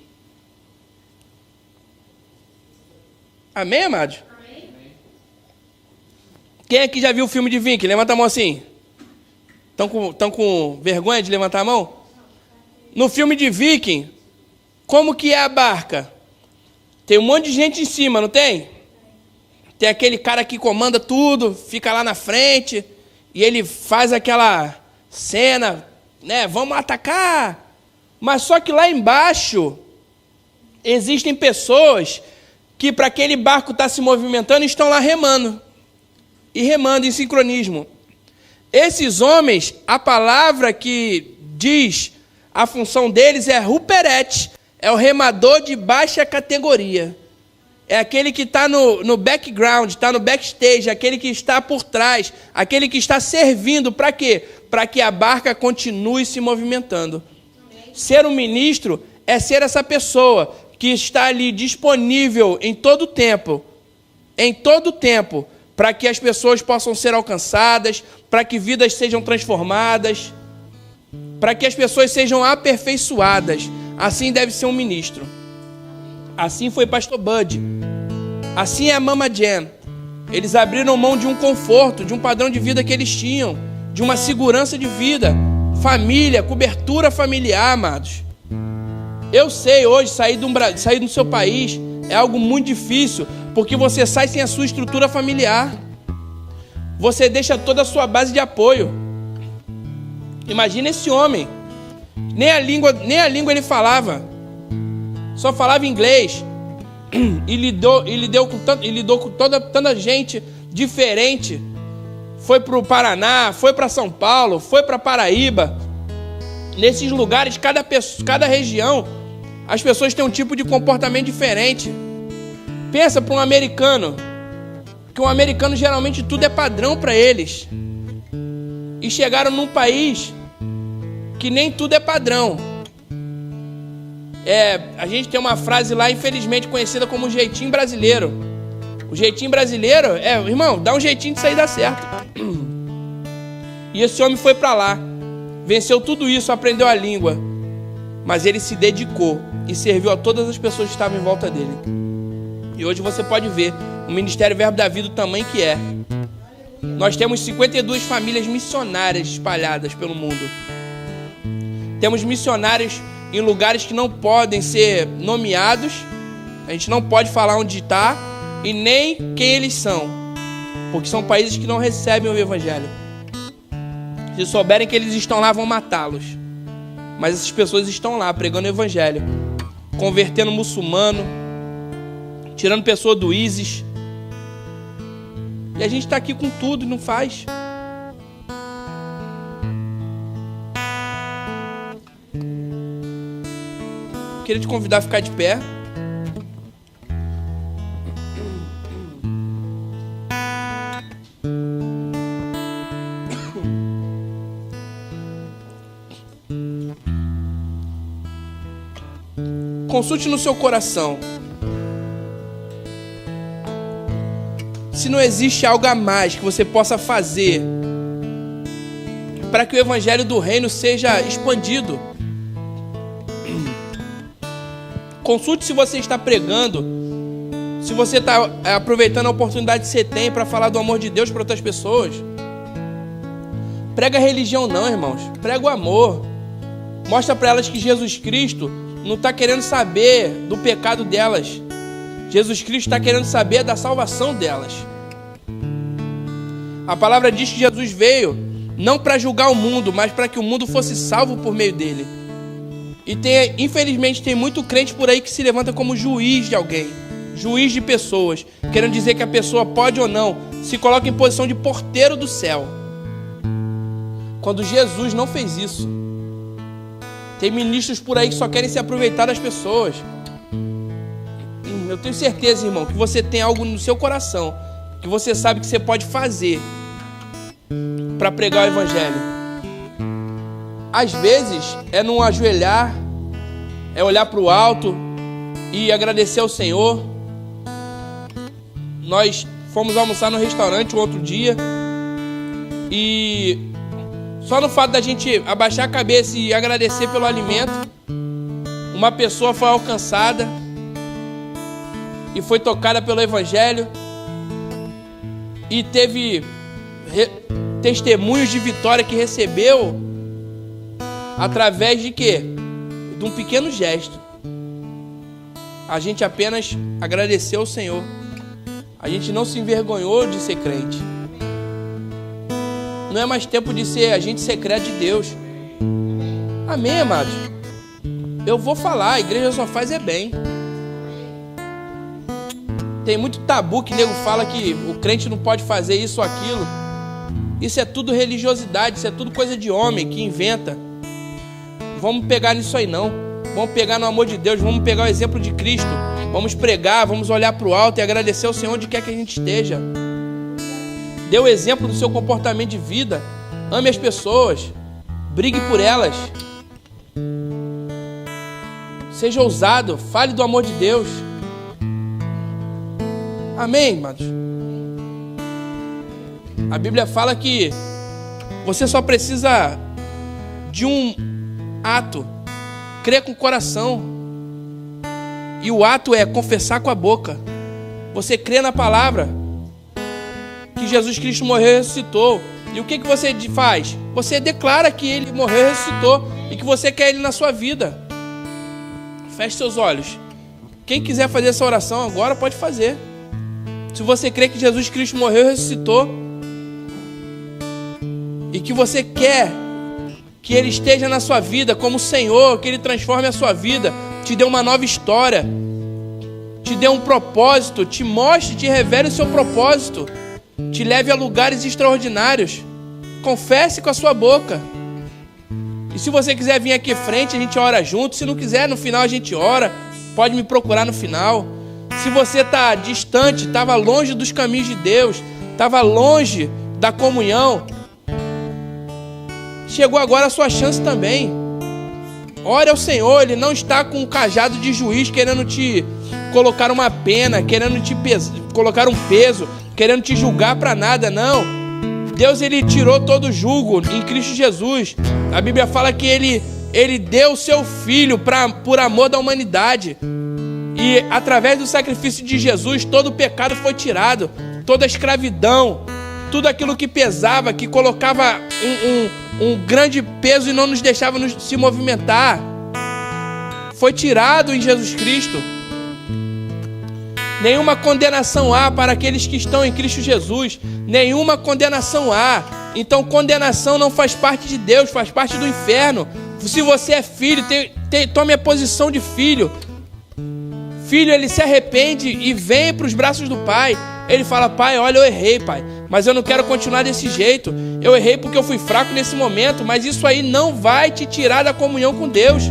Amém, amados? Quem aqui já viu o filme de Viking? Levanta a mão assim. Estão com vergonha de levantar a mão? No filme de Viking, como que é a barca? Tem um monte de gente em cima, não tem? Tem aquele cara que comanda tudo, fica lá na frente, e ele faz aquela cena, né? Vamos atacar! Mas só que lá embaixo, existem pessoas que, para aquele barco estar se movimentando, estão lá remando. E remando em sincronismo. Esses homens, a palavra que diz a função deles é huperete, é o remador de baixa categoria. É aquele que está no background, está no backstage, aquele que está por trás, aquele que está servindo. Para quê? Para que a barca continue se movimentando. Ser um ministro é ser essa pessoa que está ali disponível em todo o tempo, para que as pessoas possam ser alcançadas, para que vidas sejam transformadas, para que as pessoas sejam aperfeiçoadas. Assim deve ser um ministro. Assim foi Pastor Bud. Assim é a Mama Jen. Eles abriram mão de um conforto, de um padrão de vida que eles tinham, de uma segurança de vida, família, cobertura familiar, amados. Eu sei, hoje, sair do seu país é algo muito difícil, porque você sai sem a sua estrutura familiar. Você deixa toda a sua base de apoio. Imagina esse homem. Nem a língua ele falava. Só falava inglês. E lidou com tanta gente diferente. Foi para o Paraná, foi para São Paulo, foi para Paraíba. Nesses lugares, cada região, as pessoas têm um tipo de comportamento diferente. Pensa para um americano, que um americano geralmente tudo é padrão para eles. E chegaram num país que nem tudo é padrão. A gente tem uma frase lá, infelizmente, conhecida como jeitinho brasileiro. O jeitinho brasileiro irmão, dá um jeitinho de sair dar certo. E esse homem foi para lá, venceu tudo isso, aprendeu a língua, mas ele se dedicou e serviu a todas as pessoas que estavam em volta dele. E hoje você pode ver o Ministério Verbo da Vida, o tamanho que é. Nós temos 52 famílias missionárias espalhadas pelo mundo. Temos missionários em lugares que não podem ser nomeados. A gente não pode falar onde está e nem quem eles são, porque são países que não recebem o Evangelho. Se souberem que eles estão lá, vão matá-los. Mas essas pessoas estão lá pregando o Evangelho. convertendo muçulmano, tirando pessoa do ISIS. E a gente está aqui com tudo e não faz. Queria te convidar a ficar de pé. Consulte no seu coração se não existe algo a mais que você possa fazer para que o evangelho do reino seja expandido. Consulte se você está pregando, se você está aproveitando a oportunidade que você tem para falar do amor de Deus para outras pessoas. Prega a religião não, irmãos. Prega o amor. Mostra para elas que Jesus Cristo não está querendo saber do pecado delas. Jesus Cristo está querendo saber da salvação delas. A palavra diz que Jesus veio não para julgar o mundo, mas para que o mundo fosse salvo por meio dele. E infelizmente tem muito crente por aí que se levanta como juiz de alguém, juiz de pessoas, querendo dizer que a pessoa pode ou não, se coloca em posição de porteiro do céu, quando Jesus não fez isso. Tem ministros por aí que só querem se aproveitar das pessoas. Eu tenho certeza, irmão, que você tem algo no seu coração que você sabe que você pode fazer para pregar o evangelho. Às vezes é não ajoelhar, é olhar para o alto e agradecer ao Senhor. Nós fomos almoçar no restaurante um outro dia e só no fato da gente abaixar a cabeça e agradecer pelo alimento, uma pessoa foi alcançada e foi tocada pelo evangelho e teve testemunhos de vitória que recebeu através de quê? De um pequeno gesto. A gente apenas agradeceu ao Senhor. A gente não se envergonhou de ser crente. Não é mais tempo de ser agente secreto de Deus. Amém, amados? Eu vou falar, a igreja só faz é bem. Tem muito tabu que nego fala que o crente não pode fazer isso ou aquilo. Isso é tudo religiosidade, isso é tudo coisa de homem que inventa. Vamos pegar nisso aí não. Vamos pegar no amor de Deus, vamos pegar o exemplo de Cristo. Vamos pregar, vamos olhar para o alto e agradecer ao Senhor onde quer que a gente esteja. Dê o exemplo do seu comportamento de vida. Ame as pessoas. Brigue por elas. Seja ousado, fale do amor de Deus. Amém, irmãos? A Bíblia fala que você só precisa de um ato, crer com o coração. E o ato é confessar com a boca. Você crê na palavra que Jesus Cristo morreu e ressuscitou. E o que você faz? Você declara que Ele morreu e ressuscitou e que você quer Ele na sua vida. Feche seus olhos. Quem quiser fazer essa oração agora pode fazer. Se você crê que Jesus Cristo morreu e ressuscitou e que você quer que Ele esteja na sua vida como Senhor, que Ele transforme a sua vida, te dê uma nova história, te dê um propósito, te mostre, te revele o seu propósito, te leve a lugares extraordinários. Confesse com a sua boca. E se você quiser vir aqui à frente, a gente ora junto. Se não quiser, no final a gente ora. Pode me procurar no final. Se você está distante, estava longe dos caminhos de Deus, estava longe da comunhão, chegou agora a sua chance também. Ore ao Senhor. Ele não está com um cajado de juiz querendo te colocar uma pena, querendo te colocar um peso, querendo te julgar para nada, não. Deus, Ele tirou todo o jugo em Cristo Jesus. A Bíblia fala que Ele deu o seu Filho por amor da humanidade. E através do sacrifício de Jesus, todo o pecado foi tirado, toda a escravidão, tudo aquilo que pesava, que colocava um grande peso e não nos deixava se movimentar, foi tirado em Jesus Cristo. Nenhuma condenação há para aqueles que estão em Cristo Jesus. Nenhuma condenação há. Então condenação não faz parte de Deus, faz parte do inferno. Se você é filho, tome a posição de filho. filho, ele se arrepende e vem para os braços do pai. Ele fala: pai, olha, eu errei, pai, mas eu não quero continuar desse jeito. Eu errei porque eu fui fraco nesse momento, mas isso aí não vai te tirar da comunhão com Deus.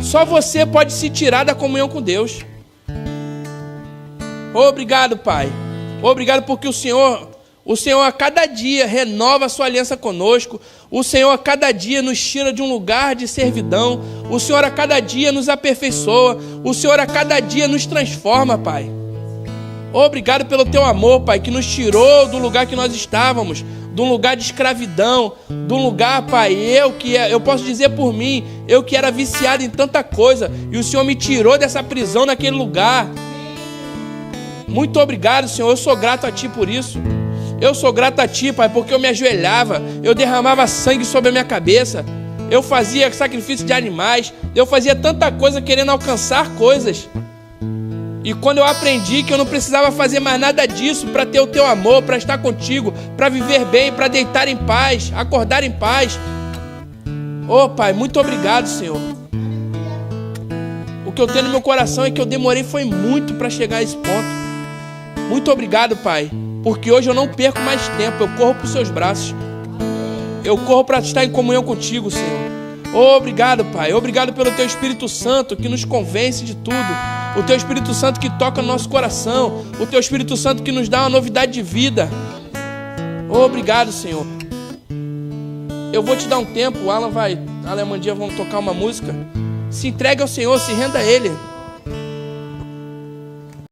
Só você pode se tirar da comunhão com Deus. Obrigado, pai. Obrigado porque o Senhor a cada dia renova a sua aliança conosco. O Senhor a cada dia nos tira de um lugar de servidão. O Senhor a cada dia nos aperfeiçoa. O Senhor a cada dia nos transforma, pai. Obrigado pelo teu amor, pai, que nos tirou do lugar que nós estávamos, de um lugar de escravidão, de um lugar, pai, eu posso dizer por mim, eu que era viciado em tanta coisa, e o Senhor me tirou dessa prisão naquele lugar. Muito obrigado, Senhor, eu sou grato a Ti por isso. Eu sou grato a Ti, pai, porque eu me ajoelhava, eu derramava sangue sobre a minha cabeça, eu fazia sacrifício de animais, eu fazia tanta coisa querendo alcançar coisas. E quando eu aprendi que eu não precisava fazer mais nada disso para ter o Teu amor, para estar contigo, para viver bem, para deitar em paz, acordar em paz. Oh, pai, muito obrigado, Senhor. O que eu tenho no meu coração é que eu demorei foi muito para chegar a esse ponto. Muito obrigado, pai, porque hoje eu não perco mais tempo, eu corro para os Seus braços. Eu corro para estar em comunhão contigo, Senhor. Obrigado, pai. Obrigado pelo Teu Espírito Santo que nos convence de tudo. O Teu Espírito Santo que toca no nosso coração. O Teu Espírito Santo que nos dá uma novidade de vida. Obrigado, Senhor. Eu vou te dar um tempo. O Alan e a Amandinha vão tocar uma música. Se entregue ao Senhor, se renda a Ele.